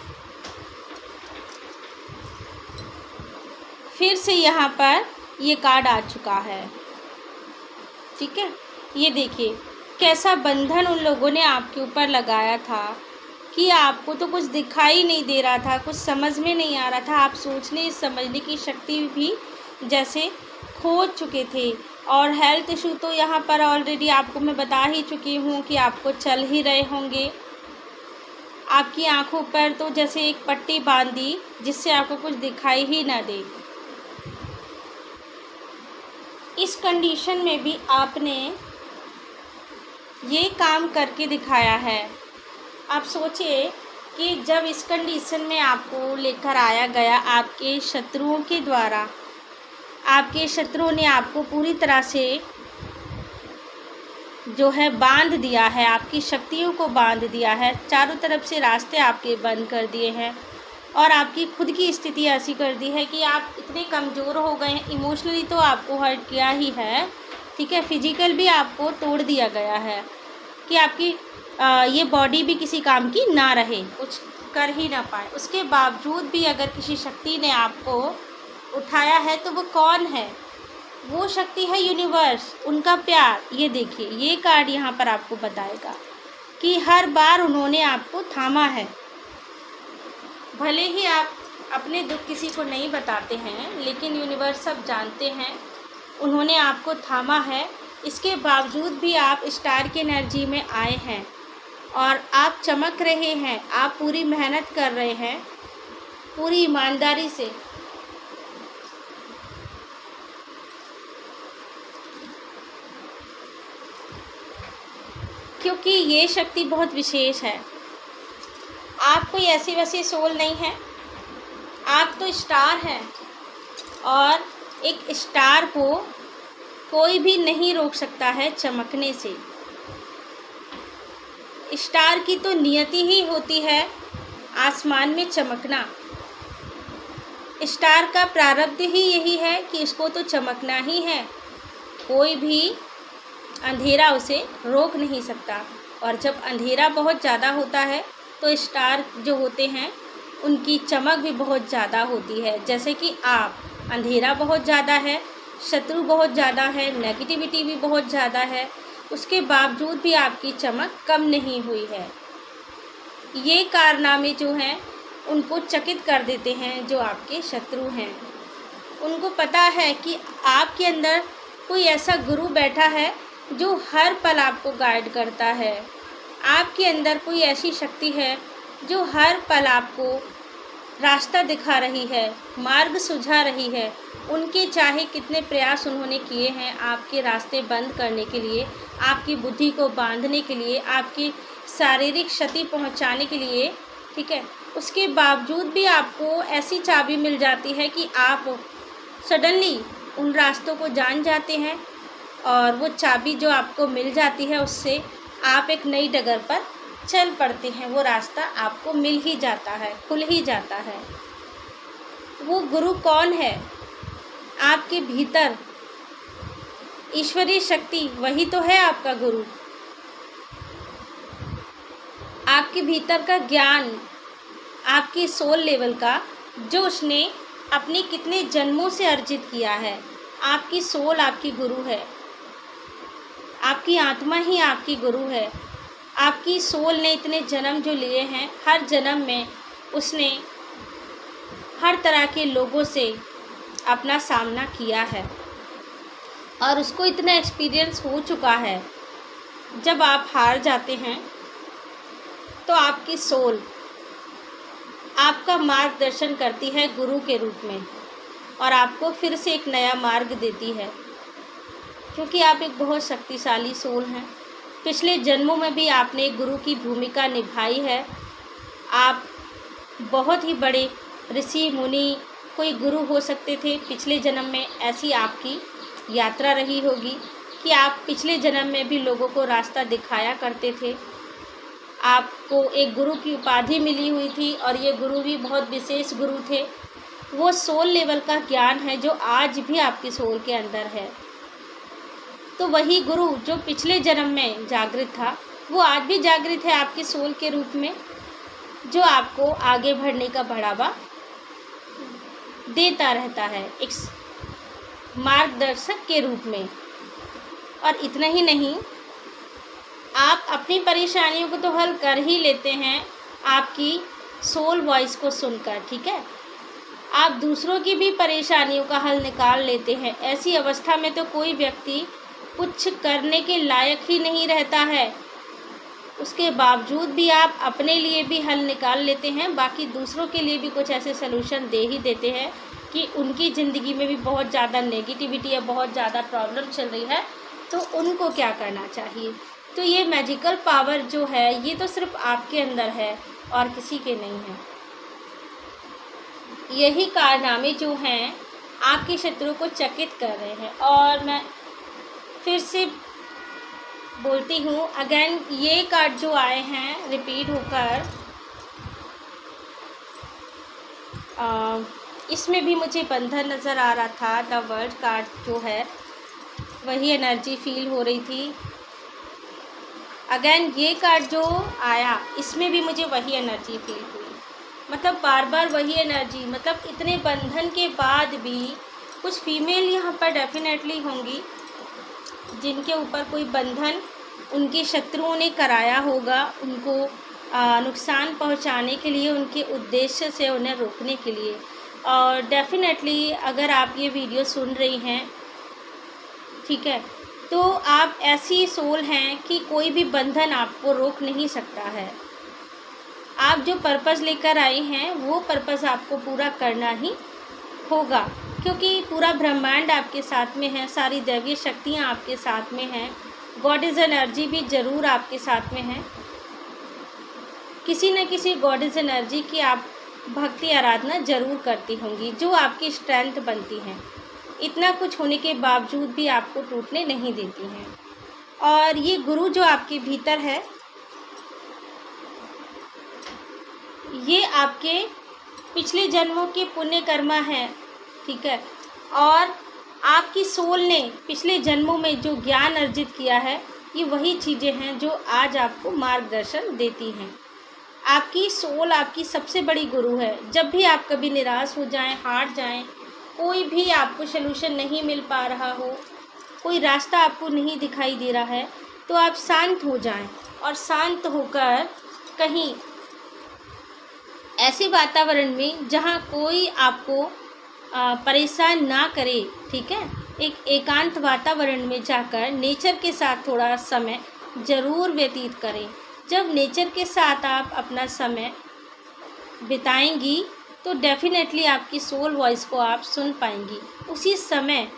फिर से यहाँ पर ये कार्ड आ चुका है, ठीक है। ये देखिए कैसा बंधन उन लोगों ने आपके ऊपर लगाया था, कि आपको तो कुछ दिखाई नहीं दे रहा था, कुछ समझ में नहीं आ रहा था। आप सोचने समझने की शक्ति भी जैसे खो चुके थे। और हेल्थ इशू तो यहाँ पर ऑलरेडी आपको मैं बता ही चुकी हूँ कि आपको चल ही रहे होंगे। आपकी आंखों पर तो जैसे एक पट्टी बांध दी, जिससे आपको कुछ दिखाई ही ना दे। इस कंडीशन में भी आपने ये काम करके दिखाया है। आप सोचिए कि जब इस कंडीशन में आपको लेकर आया गया आपके शत्रुओं के द्वारा, आपके शत्रुओं ने आपको पूरी तरह से जो है बांध दिया है, आपकी शक्तियों को बांध दिया है, चारों तरफ से रास्ते आपके बंद कर दिए हैं, और आपकी खुद की स्थिति ऐसी कर दी है कि आप इतने कमज़ोर हो गए हैं। इमोशनली तो आपको हर्ट किया ही है, ठीक है, फिजिकल भी आपको तोड़ दिया गया है, कि आपकी ये बॉडी भी किसी काम की ना रहे, कुछ कर ही ना पाए। उसके बावजूद भी अगर किसी शक्ति ने आपको उठाया है, तो वो कौन है? वो शक्ति है यूनिवर्स, उनका प्यार। ये देखिए, ये कार्ड यहाँ पर आपको बताएगा कि हर बार उन्होंने आपको थामा है। भले ही आप अपने दुख किसी को नहीं बताते हैं, लेकिन यूनिवर्स सब जानते हैं, उन्होंने आपको थामा है। इसके बावजूद भी आप स्टार की एनर्जी में आए हैं, और आप चमक रहे हैं, आप पूरी मेहनत कर रहे हैं, पूरी ईमानदारी से। क्योंकि ये शक्ति बहुत विशेष है। आप कोई ऐसी वैसी सोल नहीं है, आप तो स्टार हैं, और एक स्टार को कोई भी नहीं रोक सकता है चमकने से। स्टार की तो नियति ही होती है आसमान में चमकना। स्टार का प्रारब्ध ही यही है कि इसको तो चमकना ही है, कोई भी अंधेरा उसे रोक नहीं सकता। और जब अंधेरा बहुत ज़्यादा होता है तो स्टार जो होते हैं उनकी चमक भी बहुत ज़्यादा होती है। जैसे कि आप, अंधेरा बहुत ज़्यादा है, शत्रु बहुत ज़्यादा है, नेगेटिविटी भी बहुत ज़्यादा है, उसके बावजूद भी आपकी चमक कम नहीं हुई है। ये कारनामे जो हैं उनको चकित कर देते हैं जो आपके शत्रु हैं। उनको पता है कि आपके अंदर कोई ऐसा गुरु बैठा है जो हर पल आपको गाइड करता है। आपके अंदर कोई ऐसी शक्ति है जो हर पल आपको रास्ता दिखा रही है, मार्ग सुझा रही है। उनके चाहे कितने प्रयास उन्होंने किए हैं आपके रास्ते बंद करने के लिए, आपकी बुद्धि को बांधने के लिए, आपकी शारीरिक क्षति पहुंचाने के लिए, ठीक है, उसके बावजूद भी आपको ऐसी चाबी मिल जाती है कि आप सडनली उन रास्तों को जान जाते हैं और वो चाबी जो आपको मिल जाती है उससे आप एक नई डगर पर चल पड़ते हैं। वो रास्ता आपको मिल ही जाता है, खुल ही जाता है। वो गुरु कौन है? आपके भीतर ईश्वरीय शक्ति, वही तो है आपका गुरु। आपके भीतर का ज्ञान, आपकी सोल लेवल का, जो उसने अपने कितने जन्मों से अर्जित किया है। आपकी सोल आपकी गुरु है, आपकी आत्मा ही आपकी गुरु है। आपकी सोल ने इतने जन्म जो लिए हैं, हर जन्म में उसने हर तरह के लोगों से अपना सामना किया है और उसको इतना एक्सपीरियंस हो चुका है। जब आप हार जाते हैं तो आपकी सोल आपका मार्गदर्शन करती है गुरु के रूप में और आपको फिर से एक नया मार्ग देती है, क्योंकि आप एक बहुत शक्तिशाली सोल हैं। पिछले जन्मों में भी आपने गुरु की भूमिका निभाई है। आप बहुत ही बड़े ऋषि मुनि, कोई गुरु हो सकते थे पिछले जन्म में। ऐसी आपकी यात्रा रही होगी कि आप पिछले जन्म में भी लोगों को रास्ता दिखाया करते थे। आपको एक गुरु की उपाधि मिली हुई थी और ये गुरु भी बहुत विशेष गुरु थे। वो सोल लेवल का ज्ञान है जो आज भी आपकी सोल के अंदर है। तो वही गुरु जो पिछले जन्म में जागृत था, वो आज भी जागृत है आपकी सोल के रूप में, जो आपको आगे बढ़ने का बढ़ावा देता रहता है एक मार्गदर्शक के रूप में। और इतना ही नहीं, आप अपनी परेशानियों को तो हल कर ही लेते हैं आपकी सोल वॉइस को सुनकर, ठीक है। आप दूसरों की भी परेशानियों का हल निकाल लेते हैं। ऐसी अवस्था में तो कोई व्यक्ति कुछ करने के लायक ही नहीं रहता है, उसके बावजूद भी आप अपने लिए भी हल निकाल लेते हैं, बाकी दूसरों के लिए भी कुछ ऐसे सलूशन दे ही देते हैं कि उनकी ज़िंदगी में भी बहुत ज़्यादा नेगेटिविटी है, बहुत ज़्यादा प्रॉब्लम चल रही है, तो उनको क्या करना चाहिए। तो ये मैजिकल पावर जो है ये तो सिर्फ आपके अंदर है और किसी के नहीं है। यही कारनामे जो हैं आपके शत्रु को चकित कर रहे हैं। और मैं फिर से बोलती हूँ अगेन, ये कार्ड जो आए हैं रिपीट होकर, इसमें भी मुझे बंधन नज़र आ रहा था। द वर्ल्ड कार्ड जो है वही एनर्जी फील हो रही थी। अगेन ये कार्ड जो आया इसमें भी मुझे वही एनर्जी फील हुई, मतलब बार बार वही एनर्जी। मतलब इतने बंधन के बाद भी कुछ फीमेल यहाँ पर डेफिनेटली होंगी जिनके ऊपर कोई बंधन उनके शत्रुओं ने कराया होगा, उनको नुकसान पहुँचाने के लिए, उनके उद्देश्य से उन्हें रोकने के लिए। और डेफिनेटली अगर आप ये वीडियो सुन रही हैं, ठीक है, तो आप ऐसी सोल हैं कि कोई भी बंधन आपको रोक नहीं सकता है। आप जो पर्पज़ लेकर आई हैं वो पर्पज़ आपको पूरा करना ही होगा, क्योंकि पूरा ब्रह्मांड आपके साथ में है, सारी दैवीय शक्तियाँ आपके साथ में हैं, गॉडेस एनर्जी भी ज़रूर आपके साथ में है। किसी न किसी गॉडेस एनर्जी की आप भक्ति आराधना ज़रूर करती होंगी, जो आपकी स्ट्रेंथ बनती हैं। इतना कुछ होने के बावजूद भी आपको टूटने नहीं देती हैं। और ये गुरु जो आपके भीतर है, ये आपके पिछले जन्मों के पुण्य कर्मा हैं, ठीक है। और आपकी सोल ने पिछले जन्मों में जो ज्ञान अर्जित किया है, ये वही चीज़ें हैं जो आज आपको मार्गदर्शन देती हैं। आपकी सोल आपकी सबसे बड़ी गुरु है। जब भी आप कभी निराश हो जाएं, हार जाएं, कोई भी आपको सलूशन नहीं मिल पा रहा हो, कोई रास्ता आपको नहीं दिखाई दे रहा है, तो आप शांत हो जाएं और शांत होकर कहीं ऐसे वातावरण में जहां कोई आपको परेशान ना करे, ठीक है, एक एकांत वातावरण में जाकर नेचर के साथ थोड़ा समय ज़रूर व्यतीत करें। जब नेचर के साथ आप अपना समय बिताएंगी तो डेफिनेटली आपकी सोल वॉइस को आप सुन पाएंगी। उसी समय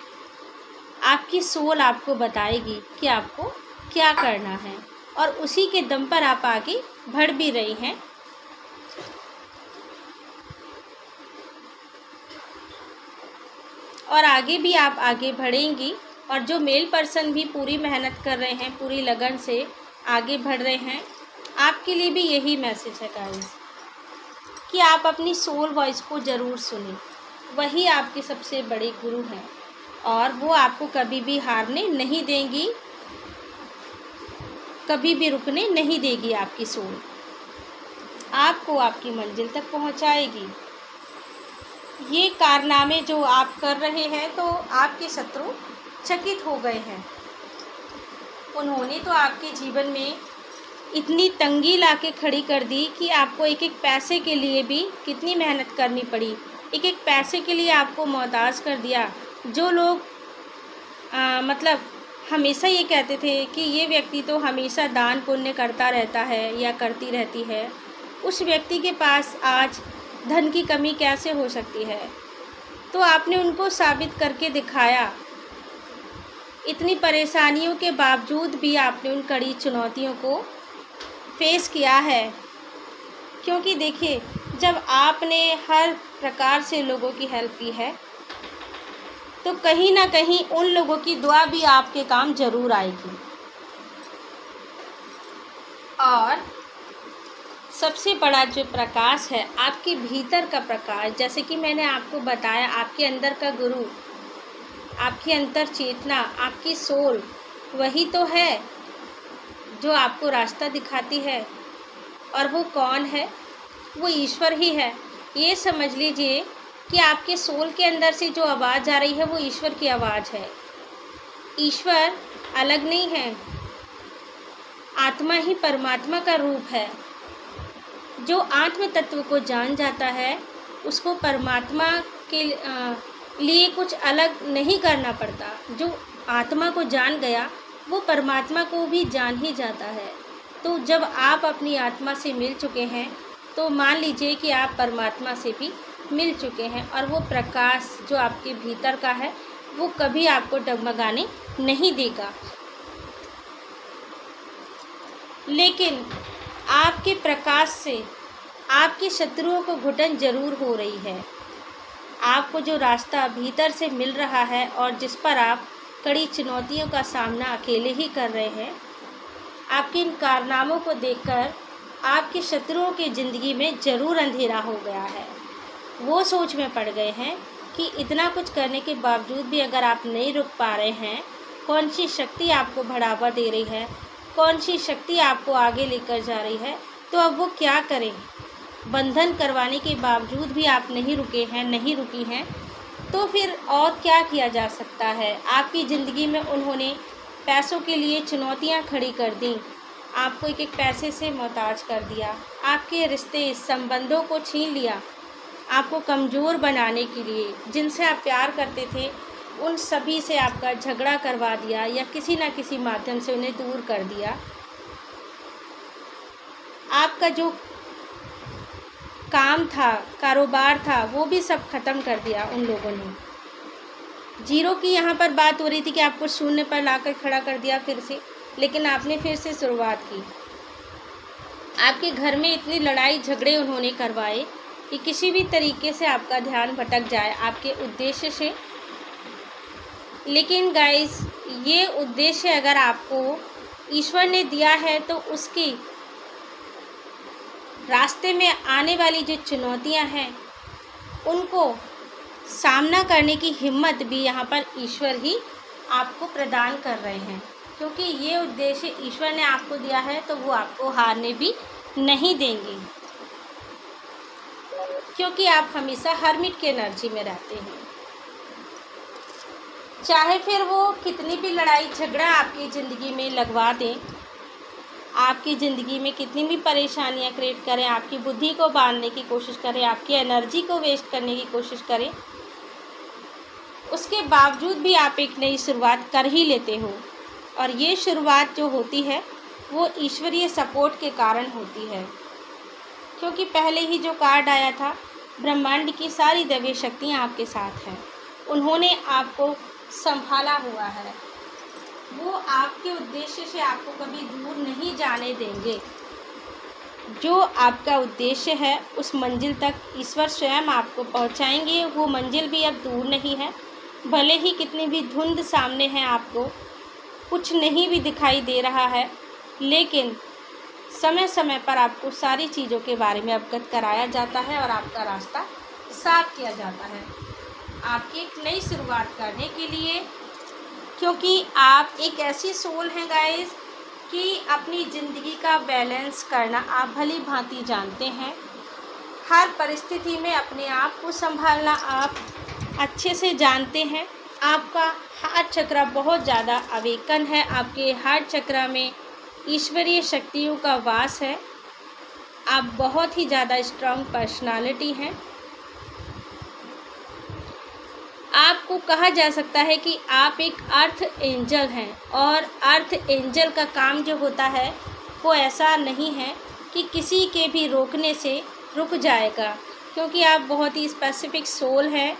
आपकी सोल आपको बताएगी कि आपको क्या करना है, और उसी के दम पर आप आगे बढ़ भी रही हैं। और आगे भी आप आगे बढ़ेंगी। और जो मेल पर्सन भी पूरी मेहनत कर रहे हैं, पूरी लगन से आगे बढ़ रहे हैं, आपके लिए भी यही मैसेज है गाइस कि आप अपनी सोल वॉइस को ज़रूर सुनें। वही आपके सबसे बड़े गुरु हैं और वो आपको कभी भी हारने नहीं देंगी, कभी भी रुकने नहीं देगी। आपकी सोल आपको आपकी मंजिल तक पहुंचाएगी। ये कारनामे जो आप कर रहे हैं तो आपके शत्रु चकित हो गए हैं। उन्होंने तो आपके जीवन में इतनी तंगी लाके खड़ी कर दी कि आपको एक एक पैसे के लिए भी कितनी मेहनत करनी पड़ी। एक एक पैसे के लिए आपको मोहताज कर दिया। जो लोग मतलब हमेशा ये कहते थे कि ये व्यक्ति तो हमेशा दान पुण्य करता रहता है या करती रहती है, उस व्यक्ति के पास आज धन की कमी कैसे हो सकती है। तो आपने उनको साबित करके दिखाया। इतनी परेशानियों के बावजूद भी आपने उन कड़ी चुनौतियों को फेस किया है। क्योंकि देखिए, जब आपने हर प्रकार से लोगों की हेल्प की है तो कहीं ना कहीं उन लोगों की दुआ भी आपके काम ज़रूर आएगी। और सबसे बड़ा जो प्रकाश है आपके भीतर का प्रकाश, जैसे कि मैंने आपको बताया, आपके अंदर का गुरु, आपके अंतर चेतना, आपकी सोल, वही तो है जो आपको रास्ता दिखाती है। और वो कौन है? वो ईश्वर ही है। ये समझ लीजिए कि आपके सोल के अंदर से जो आवाज़ आ रही है वो ईश्वर की आवाज़ है। ईश्वर अलग नहीं है, आत्मा ही परमात्मा का रूप है। जो आत्म तत्व को जान जाता है उसको परमात्मा के लिए कुछ अलग नहीं करना पड़ता। जो आत्मा को जान गया वो परमात्मा को भी जान ही जाता है। तो जब आप अपनी आत्मा से मिल चुके हैं तो मान लीजिए कि आप परमात्मा से भी मिल चुके हैं, और वो प्रकाश जो आपके भीतर का है वो कभी आपको डगमगाने नहीं देगा। लेकिन आपके प्रकाश से आपके शत्रुओं को घुटन ज़रूर हो रही है। आपको जो रास्ता भीतर से मिल रहा है और जिस पर आप कड़ी चुनौतियों का सामना अकेले ही कर रहे हैं, आपके इन कारनामों को देखकर आपके शत्रुओं की ज़िंदगी में ज़रूर अंधेरा हो गया है। वो सोच में पड़ गए हैं कि इतना कुछ करने के बावजूद भी अगर आप नहीं रुक पा रहे हैं, कौन सी शक्ति आपको बढ़ावा दे रही है, कौन सी शक्ति आपको आगे लेकर जा रही है, तो अब वो क्या करें। बंधन करवाने के बावजूद भी आप नहीं रुके हैं, नहीं रुकी हैं, तो फिर और क्या किया जा सकता है। आपकी ज़िंदगी में उन्होंने पैसों के लिए चुनौतियां खड़ी कर दी, आपको एक एक पैसे से मोहताज कर दिया, आपके रिश्ते संबंधों को छीन लिया, आपको कमज़ोर बनाने के लिए जिनसे आप प्यार करते थे उन सभी से आपका झगड़ा करवा दिया या किसी न किसी माध्यम से उन्हें दूर कर दिया। आपका जो काम था, कारोबार था, वो भी सब ख़त्म कर दिया उन लोगों ने। जीरो की यहाँ पर बात हो रही थी कि आपको शून्य पर लाकर खड़ा कर दिया फिर से, लेकिन आपने फिर से शुरुआत की। आपके घर में इतनी लड़ाई झगड़े उन्होंने करवाए कि किसी भी तरीके से आपका ध्यान भटक जाए आपके उद्देश्य से, लेकिन गाइस, ये उद्देश्य अगर आपको ईश्वर ने दिया है तो उसकी रास्ते में आने वाली जो चुनौतियां हैं उनको सामना करने की हिम्मत भी यहाँ पर ईश्वर ही आपको प्रदान कर रहे हैं, क्योंकि ये उद्देश्य ईश्वर ने आपको दिया है तो वो आपको हारने भी नहीं देंगे, क्योंकि आप हमेशा हरमिट की एनर्जी में रहते हैं। चाहे फिर वो कितनी भी लड़ाई झगड़ा आपकी ज़िंदगी में लगवा दें, आपकी ज़िंदगी में कितनी भी परेशानियां क्रिएट करें, आपकी बुद्धि को बांधने की कोशिश करें, आपकी एनर्जी को वेस्ट करने की कोशिश करें, उसके बावजूद भी आप एक नई शुरुआत कर ही लेते हो। और ये शुरुआत जो होती है वो ईश्वरीय सपोर्ट के कारण होती है, क्योंकि पहले ही जो कार्ड आया था, ब्रह्मांड की सारी दैवीय शक्तियाँ आपके साथ हैं, उन्होंने आपको संभाला हुआ है। वो आपके उद्देश्य से आपको कभी दूर नहीं जाने देंगे। जो आपका उद्देश्य है उस मंजिल तक ईश्वर स्वयं आपको पहुंचाएंगे। वो मंजिल भी अब दूर नहीं है, भले ही कितनी भी धुंध सामने है, आपको कुछ नहीं भी दिखाई दे रहा है, लेकिन समय समय पर आपको सारी चीज़ों के बारे में अवगत कराया जाता है और आपका रास्ता साफ किया जाता है आपकी एक नई शुरुआत करने के लिए। क्योंकि आप एक ऐसी सोल हैं गाइस कि अपनी ज़िंदगी का बैलेंस करना आप भली भांति जानते हैं। हर परिस्थिति में अपने आप को संभालना आप अच्छे से जानते हैं। आपका हार्ट चक्र बहुत ज़्यादा अवेकन है, आपके हार्ट चक्र में ईश्वरीय शक्तियों का वास है। आप बहुत ही ज़्यादा स्ट्रांग पर्सनालिटी हैं। आपको कहा जा सकता है कि आप एक अर्थ एंजल हैं, और अर्थ एंजल का काम जो होता है वो ऐसा नहीं है कि किसी के भी रोकने से रुक जाएगा, क्योंकि आप बहुत ही स्पेसिफिक सोल हैं।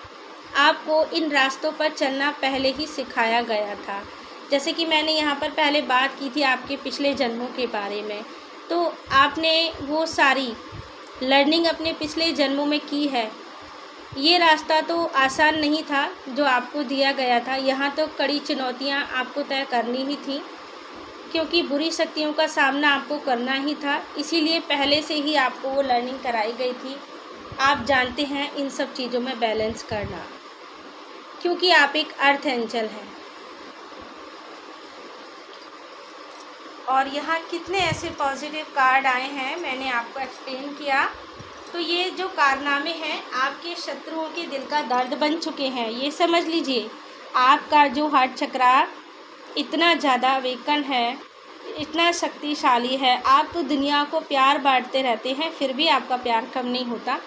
आपको इन रास्तों पर चलना पहले ही सिखाया गया था। जैसे कि मैंने यहाँ पर पहले बात की थी आपके पिछले जन्मों के बारे में, तो आपने वो सारी लर्निंग अपने पिछले जन्मों में की है। ये रास्ता तो आसान नहीं था जो आपको दिया गया था, यहाँ तो कड़ी चुनौतियाँ आपको तय करनी ही थी, क्योंकि बुरी शक्तियों का सामना आपको करना ही था। इसीलिए पहले से ही आपको वो लर्निंग कराई गई थी। आप जानते हैं इन सब चीज़ों में बैलेंस करना, क्योंकि आप एक अर्थ एंजल हैं। और यहाँ कितने ऐसे पॉजिटिव कार्ड आए हैं मैंने आपको एक्सप्लेन किया। तो ये जो कारनामे हैं आपके शत्रुओं के दिल का दर्द बन चुके हैं। ये समझ लीजिए, आपका जो हार्ट चक्र इतना ज़्यादा अवेकन है, इतना शक्तिशाली है। आप तो दुनिया को प्यार बांटते रहते हैं, फिर भी आपका प्यार कम नहीं होता।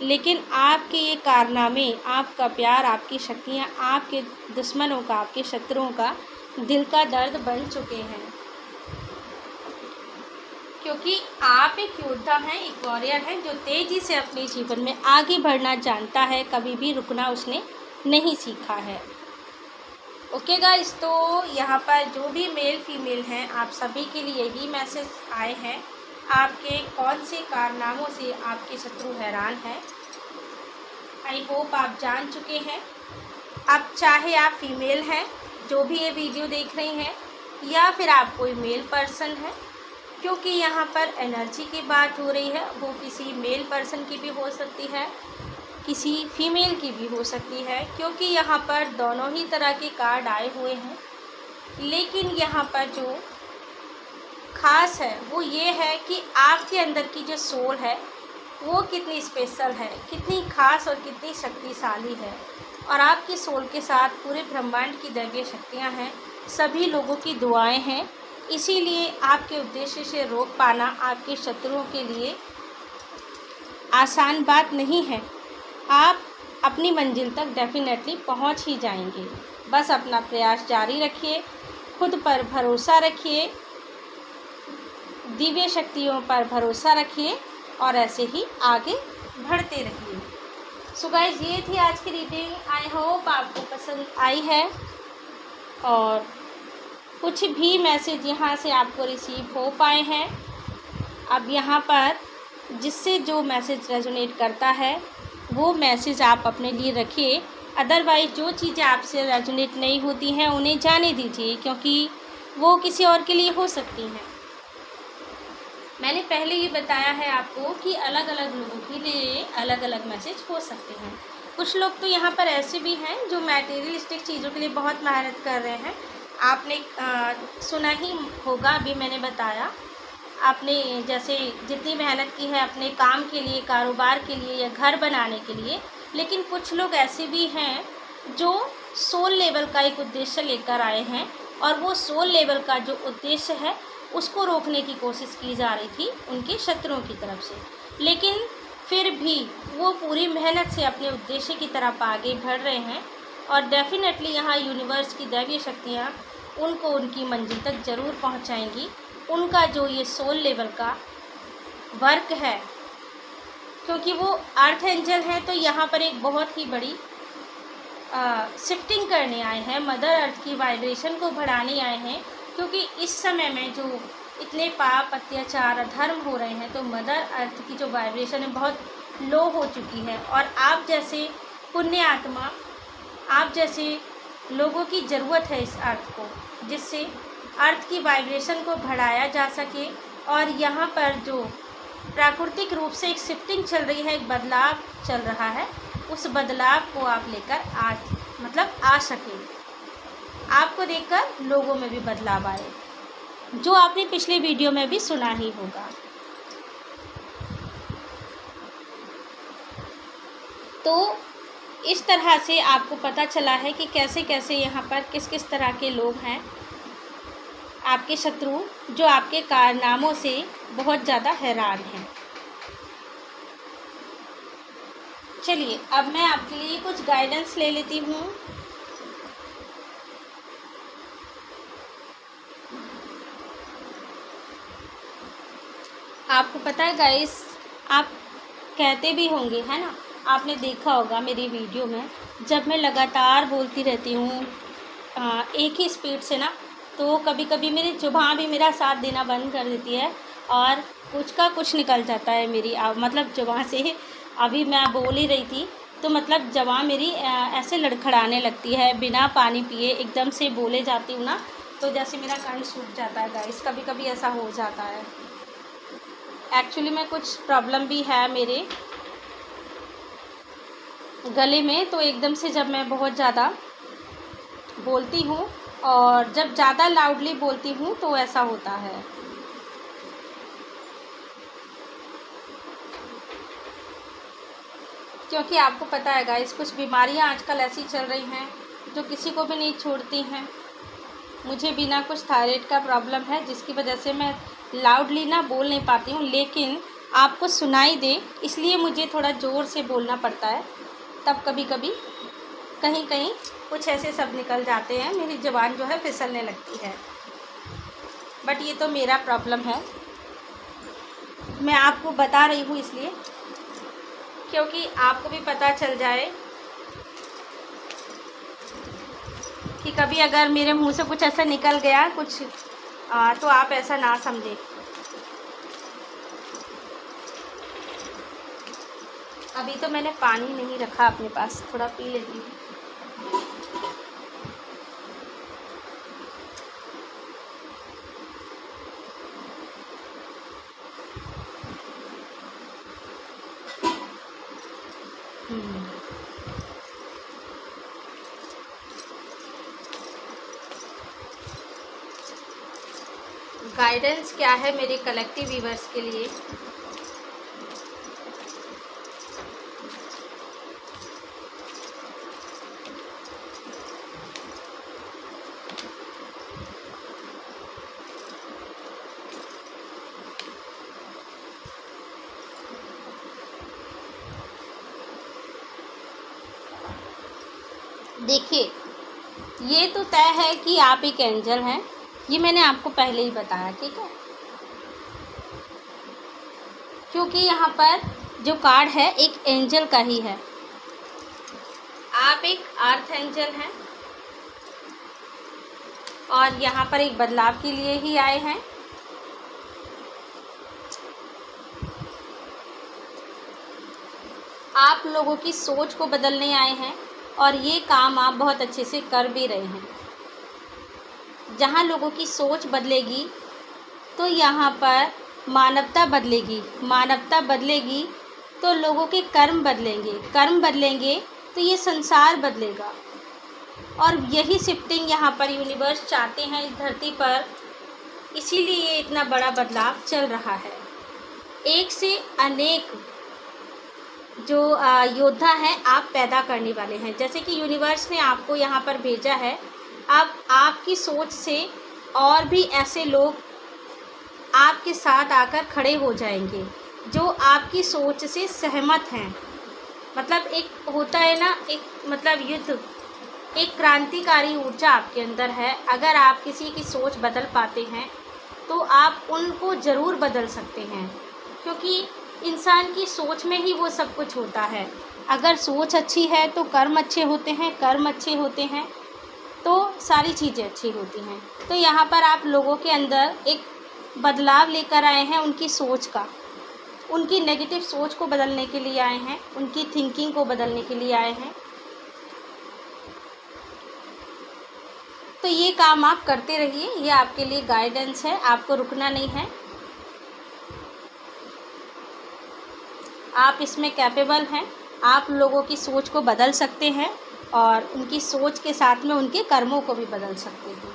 लेकिन आपके ये कारनामे, आपका प्यार, आपकी शक्तियाँ आपके दुश्मनों का, आपके शत्रुओं का दिल का दर्द बन चुके हैं, क्योंकि आप एक योद्धा हैं, एक वॉरियर हैं जो तेज़ी से अपने जीवन में आगे बढ़ना जानता है। कभी भी रुकना उसने नहीं सीखा है। ओके गाइस, तो यहाँ पर जो भी मेल फीमेल हैं आप सभी के लिए यही मैसेज आए हैं। आपके कौन से कारनामों से आपके शत्रु हैरान हैं, आई होप आप जान चुके हैं। अब चाहे आप फीमेल हैं जो भी ये वीडियो देख रही हैं, या फिर आप कोई मेल पर्सन है, क्योंकि यहाँ पर एनर्जी की बात हो रही है, वो किसी मेल पर्सन की भी हो सकती है, किसी फीमेल की भी हो सकती है, क्योंकि यहाँ पर दोनों ही तरह के कार्ड आए हुए हैं। लेकिन यहाँ पर जो ख़ास है वो ये है कि आपके अंदर की जो सोल है वो कितनी स्पेशल है, कितनी ख़ास और कितनी शक्तिशाली है। और आपकी सोल के साथ पूरे ब्रह्मांड की दैवीय शक्तियाँ हैं, सभी लोगों की दुआएं हैं। इसीलिए आपके उद्देश्य से रोक पाना आपके शत्रुओं के लिए आसान बात नहीं है। आप अपनी मंजिल तक डेफिनेटली पहुंच ही जाएंगे। बस अपना प्रयास जारी रखिए, खुद पर भरोसा रखिए, दिव्य शक्तियों पर भरोसा रखिए और ऐसे ही आगे बढ़ते रहिए। सो गाइस, ये थी आज की रीडिंग। आई होप आपको पसंद आई है और कुछ भी मैसेज यहाँ से आपको रिसीव हो पाए हैं। अब यहाँ पर जिससे जो मैसेज रेजोनेट करता है वो मैसेज आप अपने लिए रखिए अदरवाइज़ जो चीज़ें आपसे रेजोनेट नहीं होती हैं उन्हें जाने दीजिए, क्योंकि वो किसी और के लिए हो सकती हैं। मैंने पहले ही बताया है आपको कि अलग अलग लोगों के लिए अलग अलग मैसेज हो सकते हैं। कुछ लोग तो यहाँ पर ऐसे भी हैं जो मटेरियलिस्टिक चीज़ों के लिए बहुत मेहनत कर रहे हैं। आपने सुना ही होगा, अभी मैंने बताया, आपने जैसे जितनी मेहनत की है अपने काम के लिए, कारोबार के लिए या घर बनाने के लिए। लेकिन कुछ लोग ऐसे भी हैं जो सोल लेवल का एक उद्देश्य लेकर आए हैं, और वो सोल लेवल का जो उद्देश्य है उसको रोकने की कोशिश की जा रही थी उनके शत्रुओं की तरफ से। लेकिन फिर भी वो पूरी मेहनत से अपने उद्देश्य की तरफ आगे बढ़ रहे हैं, और डेफिनेटली यहाँ यूनिवर्स की दैवीय शक्तियाँ उनको उनकी मंजिल तक ज़रूर पहुँचाएंगी। उनका जो ये सोल लेवल का वर्क है, क्योंकि वो अर्थ एंजल है, तो यहाँ पर एक बहुत ही बड़ी शिफ्टिंग करने आए हैं, मदर अर्थ की वाइब्रेशन को बढ़ाने आए हैं। क्योंकि इस समय में जो इतने पाप, अत्याचार, अधर्म हो रहे हैं, तो मदर अर्थ की जो वाइब्रेशन है बहुत लो हो चुकी है, और आप जैसे पुण्य आत्मा, आप जैसे लोगों की ज़रूरत है इस अर्थ को, जिससे अर्थ की वाइब्रेशन को बढ़ाया जा सके। और यहाँ पर जो प्राकृतिक रूप से एक शिफ्टिंग चल रही है, एक बदलाव चल रहा है, उस बदलाव को आप लेकर आ सके, आपको देखकर लोगों में भी बदलाव आए, जो आपने पिछले वीडियो में भी सुना ही होगा। तो इस तरह से आपको पता चला है कि कैसे कैसे यहाँ पर किस किस तरह के लोग हैं, आपके शत्रु, जो आपके कारनामों से बहुत ज़्यादा हैरान हैं। चलिए अब मैं आपके लिए कुछ गाइडेंस ले लेती हूँ। आपको पता है गाइस, आप कहते भी होंगे, है ना, आपने देखा होगा मेरी वीडियो में, जब मैं लगातार बोलती रहती हूँ एक ही स्पीड से ना, तो कभी कभी मेरी जुबान भी मेरा साथ देना बंद कर देती है, और कुछ का कुछ निकल जाता है मेरी जुबान से। अभी मैं बोल ही रही थी, तो जुबान मेरी ऐसे लड़खड़ाने लगती है, बिना पानी पिए एकदम से बोले जाती हूँ ना, तो जैसे मेरा कंठ सूख जाता है गाइस, कभी कभी ऐसा हो जाता है। एक्चुअली में कुछ प्रॉब्लम भी है मेरे गले में, तो एकदम से जब मैं बहुत ज़्यादा बोलती हूँ, और जब ज़्यादा लाउडली बोलती हूँ, तो ऐसा होता है। क्योंकि आपको पता है गाइस, कुछ बीमारियाँ आजकल ऐसी चल रही हैं जो किसी को भी नहीं छोड़ती हैं। मुझे भी ना कुछ थायराइड का प्रॉब्लम है, जिसकी वजह से मैं लाउडली ना बोल नहीं पाती हूँ, लेकिन आपको सुनाई दे इसलिए मुझे थोड़ा ज़ोर से बोलना पड़ता है। तब कभी कभी कहीं कहीं कुछ ऐसे शब्द निकल जाते हैं, मेरी ज़ुबान जो है फिसलने लगती है। बट ये तो मेरा प्रॉब्लम है, मैं आपको बता रही हूँ इसलिए, क्योंकि आपको भी पता चल जाए कि कभी अगर मेरे मुंह से कुछ ऐसा निकल गया कुछ तो आप ऐसा ना समझें। अभी तो मैंने पानी नहीं रखा अपने पास, थोड़ा पी लेती हूँ। गाइडेंस क्या है मेरे कलेक्टिव व्यूअर्स के लिए? देखिए, ये तो तय है कि आप एक एंजल हैं, ये मैंने आपको पहले ही बताया, ठीक है। क्योंकि यहाँ पर जो कार्ड है एक एंजल का ही है, आप एक अर्थ एंजल हैं, और यहाँ पर एक बदलाव के लिए ही आए हैं। आप लोगों की सोच को बदलने आए हैं, और ये काम आप बहुत अच्छे से कर भी रहे हैं। जहाँ लोगों की सोच बदलेगी तो यहाँ पर मानवता बदलेगी, मानवता बदलेगी तो लोगों के कर्म बदलेंगे, कर्म बदलेंगे तो ये संसार बदलेगा। और यही शिफ्टिंग यहाँ पर यूनिवर्स चाहते हैं इस धरती पर, इसीलिए ये इतना बड़ा बदलाव चल रहा है। एक से अनेक जो योद्धा हैं आप पैदा करने वाले हैं। जैसे कि यूनिवर्स ने आपको यहाँ पर भेजा है, अब आपकी सोच से और भी ऐसे लोग आपके साथ आकर खड़े हो जाएंगे जो आपकी सोच से सहमत हैं। मतलब एक होता है ना, एक मतलब युद्ध, एक क्रांतिकारी ऊर्जा आपके अंदर है। अगर आप किसी की सोच बदल पाते हैं तो आप उनको ज़रूर बदल सकते हैं, क्योंकि इंसान की सोच में ही वो सब कुछ होता है। अगर सोच अच्छी है तो कर्म अच्छे होते हैं, कर्म अच्छे होते हैं तो सारी चीज़ें अच्छी होती हैं। तो यहाँ पर आप लोगों के अंदर एक बदलाव लेकर आए हैं, उनकी सोच का, उनकी नेगेटिव सोच को बदलने के लिए आए हैं, उनकी थिंकिंग को बदलने के लिए आए हैं। तो ये काम आप करते रहिए, ये आपके लिए गाइडेंस है, आपको रुकना नहीं है। आप इसमें कैपेबल हैं, आप लोगों की सोच को बदल सकते हैं और उनकी सोच के साथ में उनके कर्मों को भी बदल सकते हैं।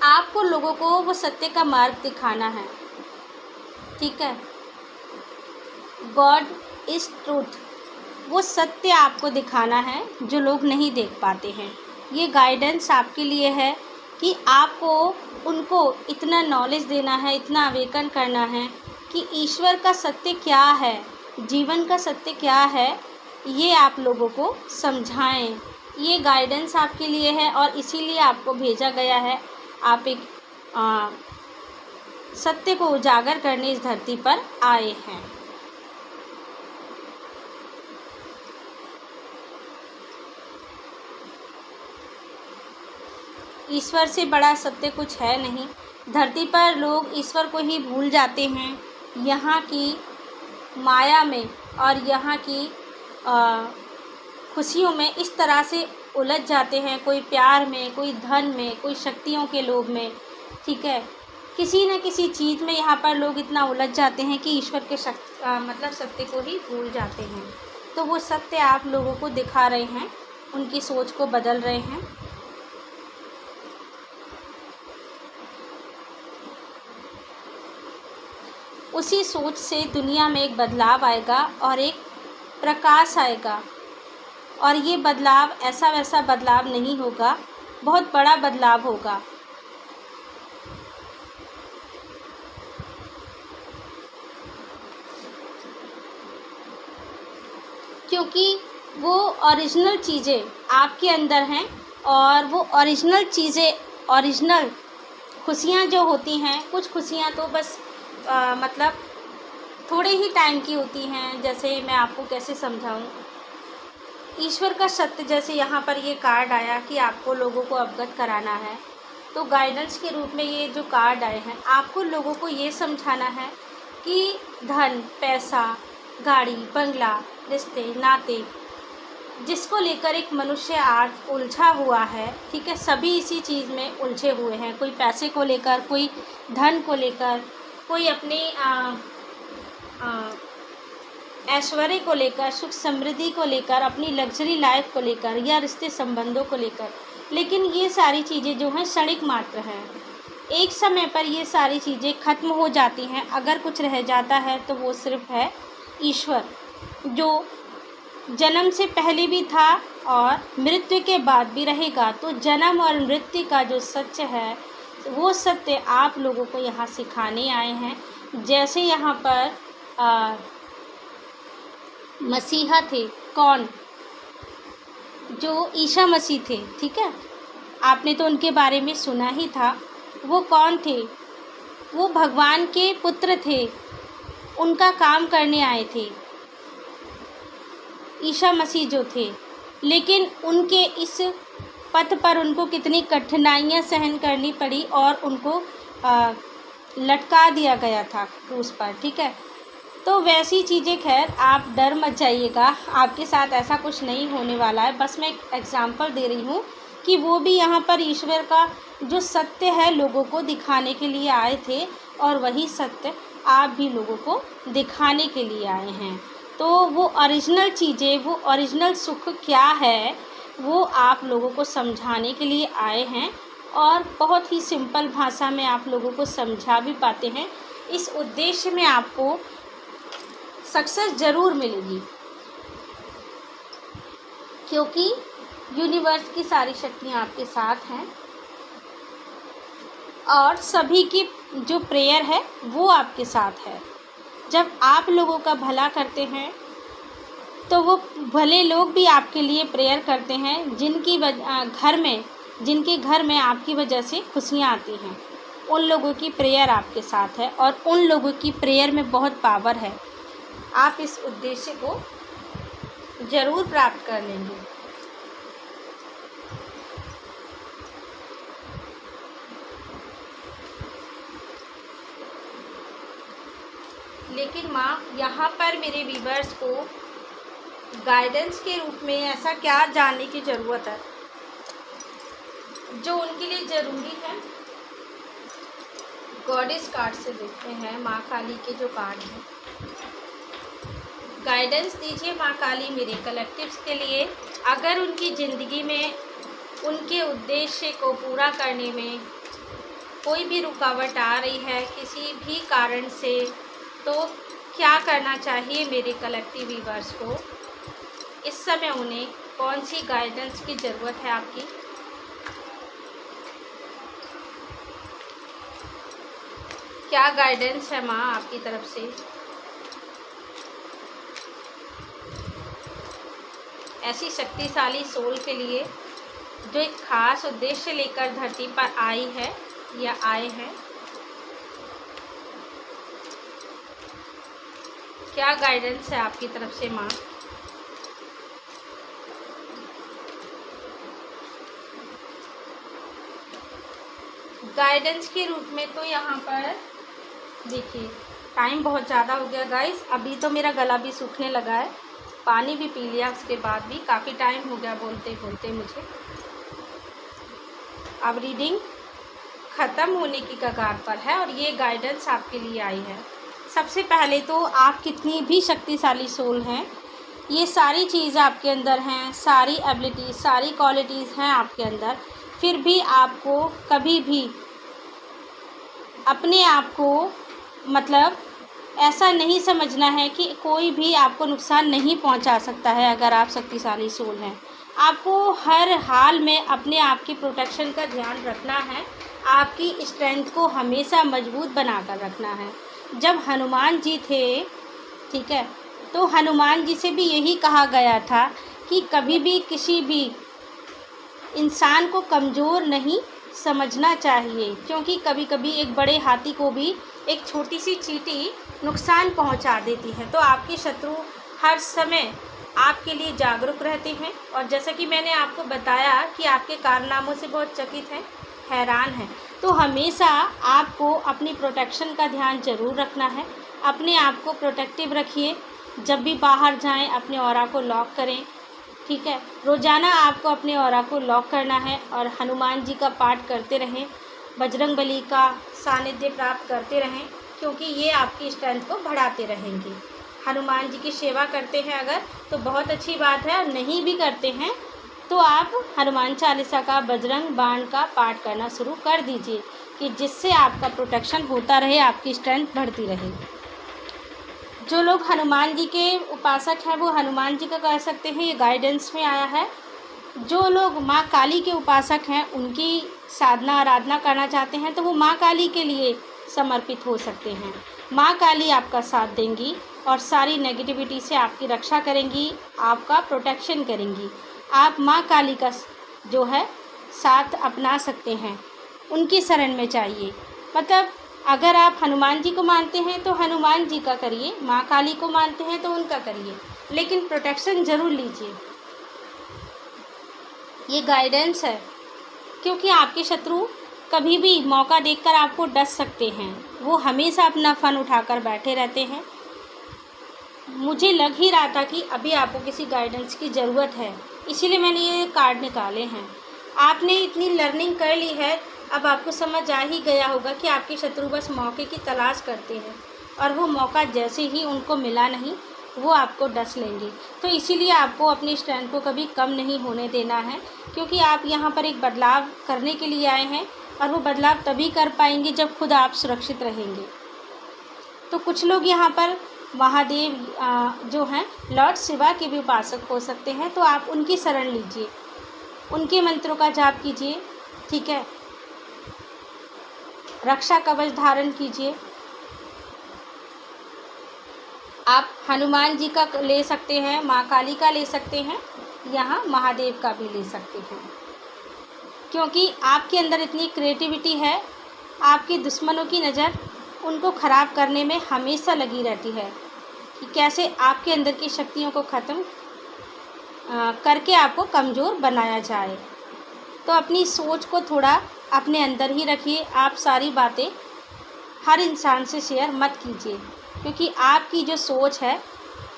आपको लोगों को वो सत्य का मार्ग दिखाना है, ठीक है। गॉड इज़ ट्रूथ, वो सत्य आपको दिखाना है जो लोग नहीं देख पाते हैं। ये गाइडेंस आपके लिए है कि आपको उनको इतना नॉलेज देना है, इतना अवेकन करना है कि ईश्वर का सत्य क्या है, जीवन का सत्य क्या है, ये आप लोगों को समझाएं। ये गाइडेंस आपके लिए है और इसीलिए आपको भेजा गया है। आप एक सत्य को उजागर करने इस धरती पर आए हैं। ईश्वर से बड़ा सत्य कुछ है नहीं। धरती पर लोग ईश्वर को ही भूल जाते हैं, यहाँ की माया में और यहाँ की खुशियों में इस तरह से उलझ जाते हैं, कोई प्यार में, कोई धन में, कोई शक्तियों के लोभ में, ठीक है। किसी न किसी चीज़ में यहाँ पर लोग इतना उलझ जाते हैं कि ईश्वर के मतलब सत्य को ही भूल जाते हैं। तो वो सत्य आप लोगों को दिखा रहे हैं, उनकी सोच को बदल रहे हैं। उसी सोच से दुनिया में एक बदलाव आएगा और एक प्रकाश आएगा। और ये बदलाव ऐसा वैसा बदलाव नहीं होगा, बहुत बड़ा बदलाव होगा। क्योंकि वो ओरिजिनल चीज़ें आपके अंदर हैं और वो ओरिजिनल चीज़ें, ओरिजिनल खुशियाँ जो होती हैं, कुछ खुशियाँ तो बस मतलब थोड़े ही टाइम की होती हैं। जैसे मैं आपको कैसे समझाऊं, ईश्वर का सत्य, जैसे यहाँ पर ये कार्ड आया कि आपको लोगों को अवगत कराना है, तो गाइडेंस के रूप में ये जो कार्ड आए हैं, आपको लोगों को ये समझाना है कि धन, पैसा, गाड़ी, बंगला, रिश्ते, नाते, जिसको लेकर एक मनुष्य आज उलझा हुआ है, ठीक है, सभी इसी चीज़ में उलझे हुए हैं। कोई पैसे को लेकर, कोई धन को लेकर, कोई अपने ऐश्वर्य को लेकर, सुख समृद्धि को लेकर, अपनी लग्जरी लाइफ को लेकर या रिश्ते संबंधों को लेकर। लेकिन ये सारी चीज़ें जो हैं क्षणिक मात्र हैं, एक समय पर ये सारी चीज़ें ख़त्म हो जाती हैं। अगर कुछ रह जाता है तो वो सिर्फ है ईश्वर, जो जन्म से पहले भी था और मृत्यु के बाद भी रहेगा। तो जन्म और मृत्यु का जो सत्य है, वो सत्य आप लोगों को यहाँ सिखाने आए हैं। जैसे यहाँ पर मसीहा थे, कौन, जो ईसा मसीह थे, ठीक है, आपने तो उनके बारे में सुना ही था। वो कौन थे? वो भगवान के पुत्र थे, उनका काम करने आए थे ईसा मसीह जो थे। लेकिन उनके इस पथ पर उनको कितनी कठिनाइयाँ सहन करनी पड़ी और उनको लटका दिया गया था क्रूस पर, ठीक है। तो वैसी चीज़ें, खैर आप डर मत जाइएगा, आपके साथ ऐसा कुछ नहीं होने वाला है। बस मैं एक एग्ज़ाम्पल दे रही हूँ कि वो भी यहाँ पर ईश्वर का जो सत्य है लोगों को दिखाने के लिए आए थे, और वही सत्य आप भी लोगों को दिखाने के लिए आए हैं। तो वो ओरिजिनल चीज़ें, वो ओरिजिनल सुख क्या है, वो आप लोगों को समझाने के लिए आए हैं, और बहुत ही सिंपल भाषा में आप लोगों को समझा भी पाते हैं। इस उद्देश्य में आपको सक्सेस ज़रूर मिलेगी, क्योंकि यूनिवर्स की सारी शक्तियाँ आपके साथ हैं, और सभी की जो प्रेयर है वो आपके साथ है। जब आप लोगों का भला करते हैं तो वो भले लोग भी आपके लिए प्रेयर करते हैं, जिनके घर में आपकी वजह से खुशियाँ आती हैं। उन लोगों की प्रेयर आपके साथ है, और उन लोगों की प्रेयर में बहुत पावर है। आप इस उद्देश्य को ज़रूर प्राप्त कर लेंगे। लेकिन माँ, यहाँ पर मेरे व्यूअर्स को गाइडेंस के रूप में ऐसा क्या जानने की ज़रूरत है जो उनके लिए ज़रूरी है? गॉडेस कार्ड से देखते हैं, माँ काली के जो कार्ड हैं। गाइडेंस दीजिए माँ काली मेरे कलेक्टिव्स के लिए। अगर उनकी ज़िंदगी में उनके उद्देश्य को पूरा करने में कोई भी रुकावट आ रही है किसी भी कारण से, तो क्या करना चाहिए मेरे कलेक्टिव व्यूअर्स को? इस समय उन्हें कौन सी गाइडेंस की ज़रूरत है आपकी? क्या गाइडेंस है माँ आपकी तरफ से? ऐसी शक्तिशाली सोल के लिए जो एक खास उद्देश्य लेकर धरती पर आई है या आए हैं, क्या गाइडेंस है आपकी तरफ से माँ? गाइडेंस के रूप में तो यहाँ पर देखिए, टाइम बहुत ज़्यादा हो गया गाइस। अभी तो मेरा गला भी सूखने लगा है, पानी भी पी लिया उसके बाद भी, काफ़ी टाइम हो गया बोलते बोलते मुझे। अब रीडिंग ख़त्म होने की कगार पर है, और ये गाइडेंस आपके लिए आई है। सबसे पहले तो आप कितनी भी शक्तिशाली सोल हैं, ये सारी चीज़ आपके अंदर हैं, सारी एबिलिटीज़, सारी क्वालिटीज़ हैं आपके अंदर। फिर भी आपको कभी भी अपने आप को मतलब ऐसा नहीं समझना है कि कोई भी आपको नुकसान नहीं पहुंचा सकता है। अगर आप शक्तिशाली सोल हैं, आपको हर हाल में अपने आप की प्रोटेक्शन का ध्यान रखना है, आपकी स्ट्रेंथ को हमेशा मजबूत बनाकर रखना है। जब हनुमान जी थे, ठीक है, तो हनुमान जी से भी यही कहा गया था कि कभी भी किसी भी इंसान को कमज़ोर नहीं समझना चाहिए, क्योंकि कभी कभी एक बड़े हाथी को भी एक छोटी सी चींटी नुकसान पहुंचा देती है। तो आपके शत्रु हर समय आपके लिए जागरूक रहते हैं, और जैसा कि मैंने आपको बताया कि आपके कारनामों से बहुत चकित हैं, हैरान हैं। तो हमेशा आपको अपनी प्रोटेक्शन का ध्यान ज़रूर रखना है। अपने आप को प्रोटेक्टिव रखिए। जब भी बाहर जाएं अपने ऑरा को लॉक करें, ठीक है। रोज़ाना आपको अपने ऑरा को लॉक करना है, और हनुमान जी का पाठ करते रहें, बजरंगबली का सानिध्य प्राप्त करते रहें, क्योंकि ये आपकी स्ट्रेंथ को बढ़ाते रहेंगे। हनुमान जी की सेवा करते हैं अगर, तो बहुत अच्छी बात है, और नहीं भी करते हैं तो आप हनुमान चालीसा का, बजरंग बाण का पाठ करना शुरू कर दीजिए, कि जिससे आपका प्रोटेक्शन होता रहे, आपकी स्ट्रेंथ बढ़ती रहे। जो लोग हनुमान जी के उपासक हैं वो हनुमान जी का कर सकते हैं, ये गाइडेंस में आया है। जो लोग माँ काली के उपासक हैं, उनकी साधना आराधना करना चाहते हैं, तो वो माँ काली के लिए समर्पित हो सकते हैं। माँ काली आपका साथ देंगी और सारी नेगेटिविटी से आपकी रक्षा करेंगी, आपका प्रोटेक्शन करेंगी। आप माँ काली का जो है साथ अपना सकते हैं, उनकी शरण में चाहिए। मतलब अगर आप हनुमान जी को मानते हैं तो हनुमान जी का करिए, माँ काली को मानते हैं तो उनका करिए, लेकिन प्रोटेक्शन ज़रूर लीजिए। ये गाइडेंस है, क्योंकि आपके शत्रु कभी भी मौका देखकर आपको डस सकते हैं। वो हमेशा अपना फ़न उठाकर बैठे रहते हैं, मुझे लग ही रहा था कि अभी आपको किसी गाइडेंस की ज़रूरत है, इसीलिए मैंने ये कार्ड निकाले हैं। आपने इतनी लर्निंग कर ली है, अब आपको समझ आ ही गया होगा कि आपके शत्रु बस मौके की तलाश करते हैं और वो मौका जैसे ही उनको मिला नहीं, वो आपको डस लेंगे। तो इसीलिए आपको अपनी स्ट्रेंथ को कभी कम नहीं होने देना है, क्योंकि आप यहाँ पर एक बदलाव करने के लिए आए हैं और वो बदलाव तभी कर पाएंगे जब खुद आप सुरक्षित रहेंगे। तो कुछ लोग यहाँ पर महादेव जो हैं लॉर्ड शिवा के भी उपासक हो सकते हैं, तो आप उनकी शरण लीजिए, उनके मंत्रों का जाप कीजिए, ठीक है। रक्षा कवच धारण कीजिए। आप हनुमान जी का ले सकते हैं, माँ काली का ले सकते हैं, यहाँ महादेव का भी ले सकते हैं, क्योंकि आपके अंदर इतनी क्रिएटिविटी है। आपके दुश्मनों की नज़र उनको ख़राब करने में हमेशा लगी रहती है कि कैसे आपके अंदर की शक्तियों को ख़त्म करके आपको कमज़ोर बनाया जाए। तो अपनी सोच को थोड़ा अपने अंदर ही रखिए। आप सारी बातें हर इंसान से शेयर मत कीजिए, क्योंकि आपकी जो सोच है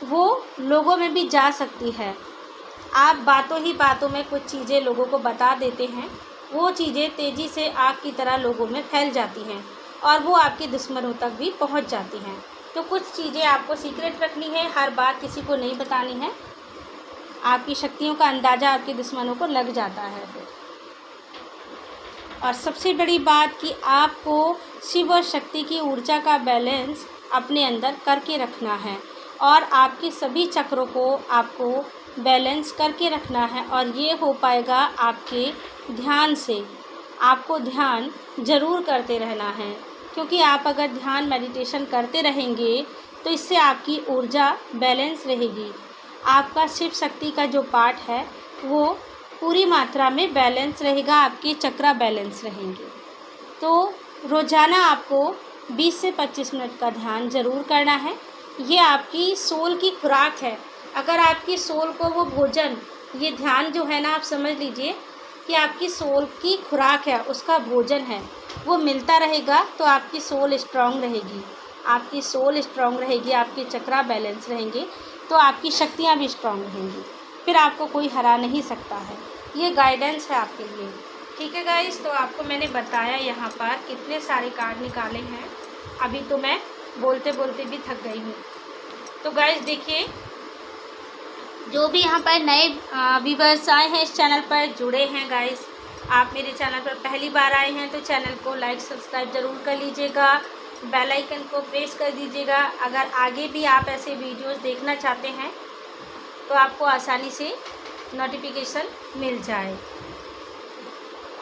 वो लोगों में भी जा सकती है। आप बातों ही बातों में कुछ चीज़ें लोगों को बता देते हैं, वो चीज़ें तेज़ी से आग की तरह लोगों में फैल जाती हैं और वो आपके दुश्मनों तक भी पहुंच जाती हैं। तो कुछ चीज़ें आपको सीक्रेट रखनी है, हर बात किसी को नहीं बतानी है। आपकी शक्तियों का अंदाज़ा आपके दुश्मनों को लग जाता है फिर। और सबसे बड़ी बात कि आपको शिव और शक्ति की ऊर्जा का बैलेंस अपने अंदर करके रखना है और आपके सभी चक्रों को आपको बैलेंस करके रखना है, और ये हो पाएगा आपके ध्यान से। आपको ध्यान ज़रूर करते रहना है, क्योंकि आप अगर ध्यान मेडिटेशन करते रहेंगे तो इससे आपकी ऊर्जा बैलेंस रहेगी। आपका शिव शक्ति का जो पार्ट है वो पूरी मात्रा में बैलेंस रहेगा, आपके चक्रा बैलेंस रहेंगे। तो रोज़ाना आपको 20 से 25 मिनट का ध्यान ज़रूर करना है। ये आपकी सोल की खुराक है। अगर आपकी सोल को वो भोजन, ये ध्यान जो है ना, आप समझ लीजिए कि आपकी सोल की खुराक है, उसका भोजन है, वो मिलता रहेगा तो आपकी सोल स्ट्रांग रहेगी। आपकी सोल स्ट्रांग रहेगी, आपके चक्रा बैलेंस रहेंगे, तो आपकी शक्तियाँ भी स्ट्रांग रहेंगी। फिर आपको कोई हरा नहीं सकता है। ये गाइडेंस है आपके लिए, ठीक है गाइस। तो आपको मैंने बताया यहाँ पर कितने सारे कार्ड निकाले हैं। अभी तो मैं बोलते बोलते भी थक गई हूँ। तो गाइस देखिए, जो भी यहाँ पर नए व्यूअर्स आए हैं इस चैनल पर, जुड़े हैं गाइस, आप मेरे चैनल पर पहली बार आए हैं तो चैनल को लाइक सब्सक्राइब ज़रूर कर लीजिएगा, बेल आइकन को प्रेस कर दीजिएगा। अगर आगे भी आप ऐसे वीडियोस देखना चाहते हैं तो आपको आसानी से नोटिफिकेशन मिल जाए।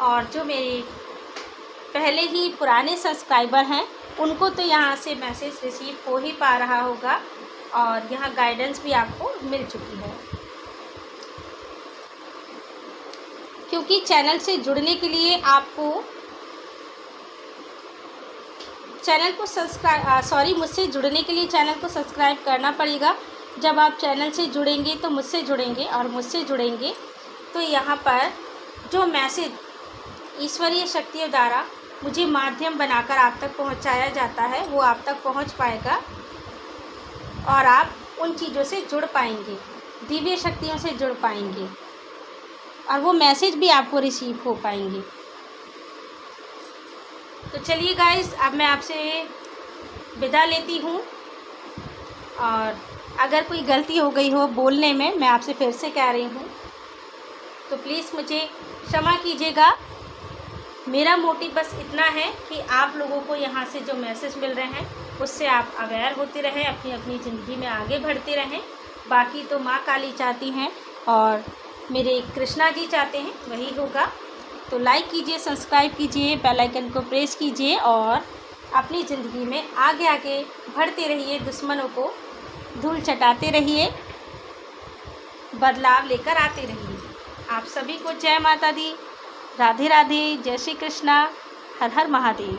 और जो मेरे पहले ही पुराने सब्सक्राइबर हैं उनको तो यहाँ से मैसेज रिसीव हो ही पा रहा होगा, और यहाँ गाइडेंस भी आपको मिल चुकी है। क्योंकि चैनल से जुड़ने के लिए आपको चैनल को मुझसे जुड़ने के लिए चैनल को सब्सक्राइब करना पड़ेगा। जब आप चैनल से जुड़ेंगे तो मुझसे जुड़ेंगे, और मुझसे जुड़ेंगे तो यहाँ पर जो मैसेज ईश्वरीय शक्तियों द्वारा मुझे माध्यम बनाकर आप तक पहुँचाया जाता है वो आप तक पहुँच पाएगा, और आप उन चीज़ों से जुड़ पाएंगे, दिव्य शक्तियों से जुड़ पाएंगे, और वो मैसेज भी आपको रिसीव हो पाएंगे। तो चलिए गाइस, अब मैं आपसे विदा लेती हूँ, और अगर कोई गलती हो गई हो बोलने में, मैं आपसे फिर से कह रही हूँ, तो प्लीज़ मुझे क्षमा कीजिएगा। मेरा मोटिव बस इतना है कि आप लोगों को यहाँ से जो मैसेज मिल रहे हैं उससे आप अवेयर होते रहें, अपनी अपनी ज़िंदगी में आगे बढ़ते रहें। बाकी तो माँ काली चाहती हैं और मेरे कृष्णा जी चाहते हैं, वही होगा। तो लाइक कीजिए, सब्सक्राइब कीजिए, बेल आइकन को प्रेस कीजिए, और अपनी ज़िंदगी में आगे आगे बढ़ते रहिए, दुश्मनों को धूल चटाते रहिए, बदलाव लेकर आते रहिए। आप सभी को जय माता दी, राधे राधे, जय श्री कृष्णा, हर हर महादेव।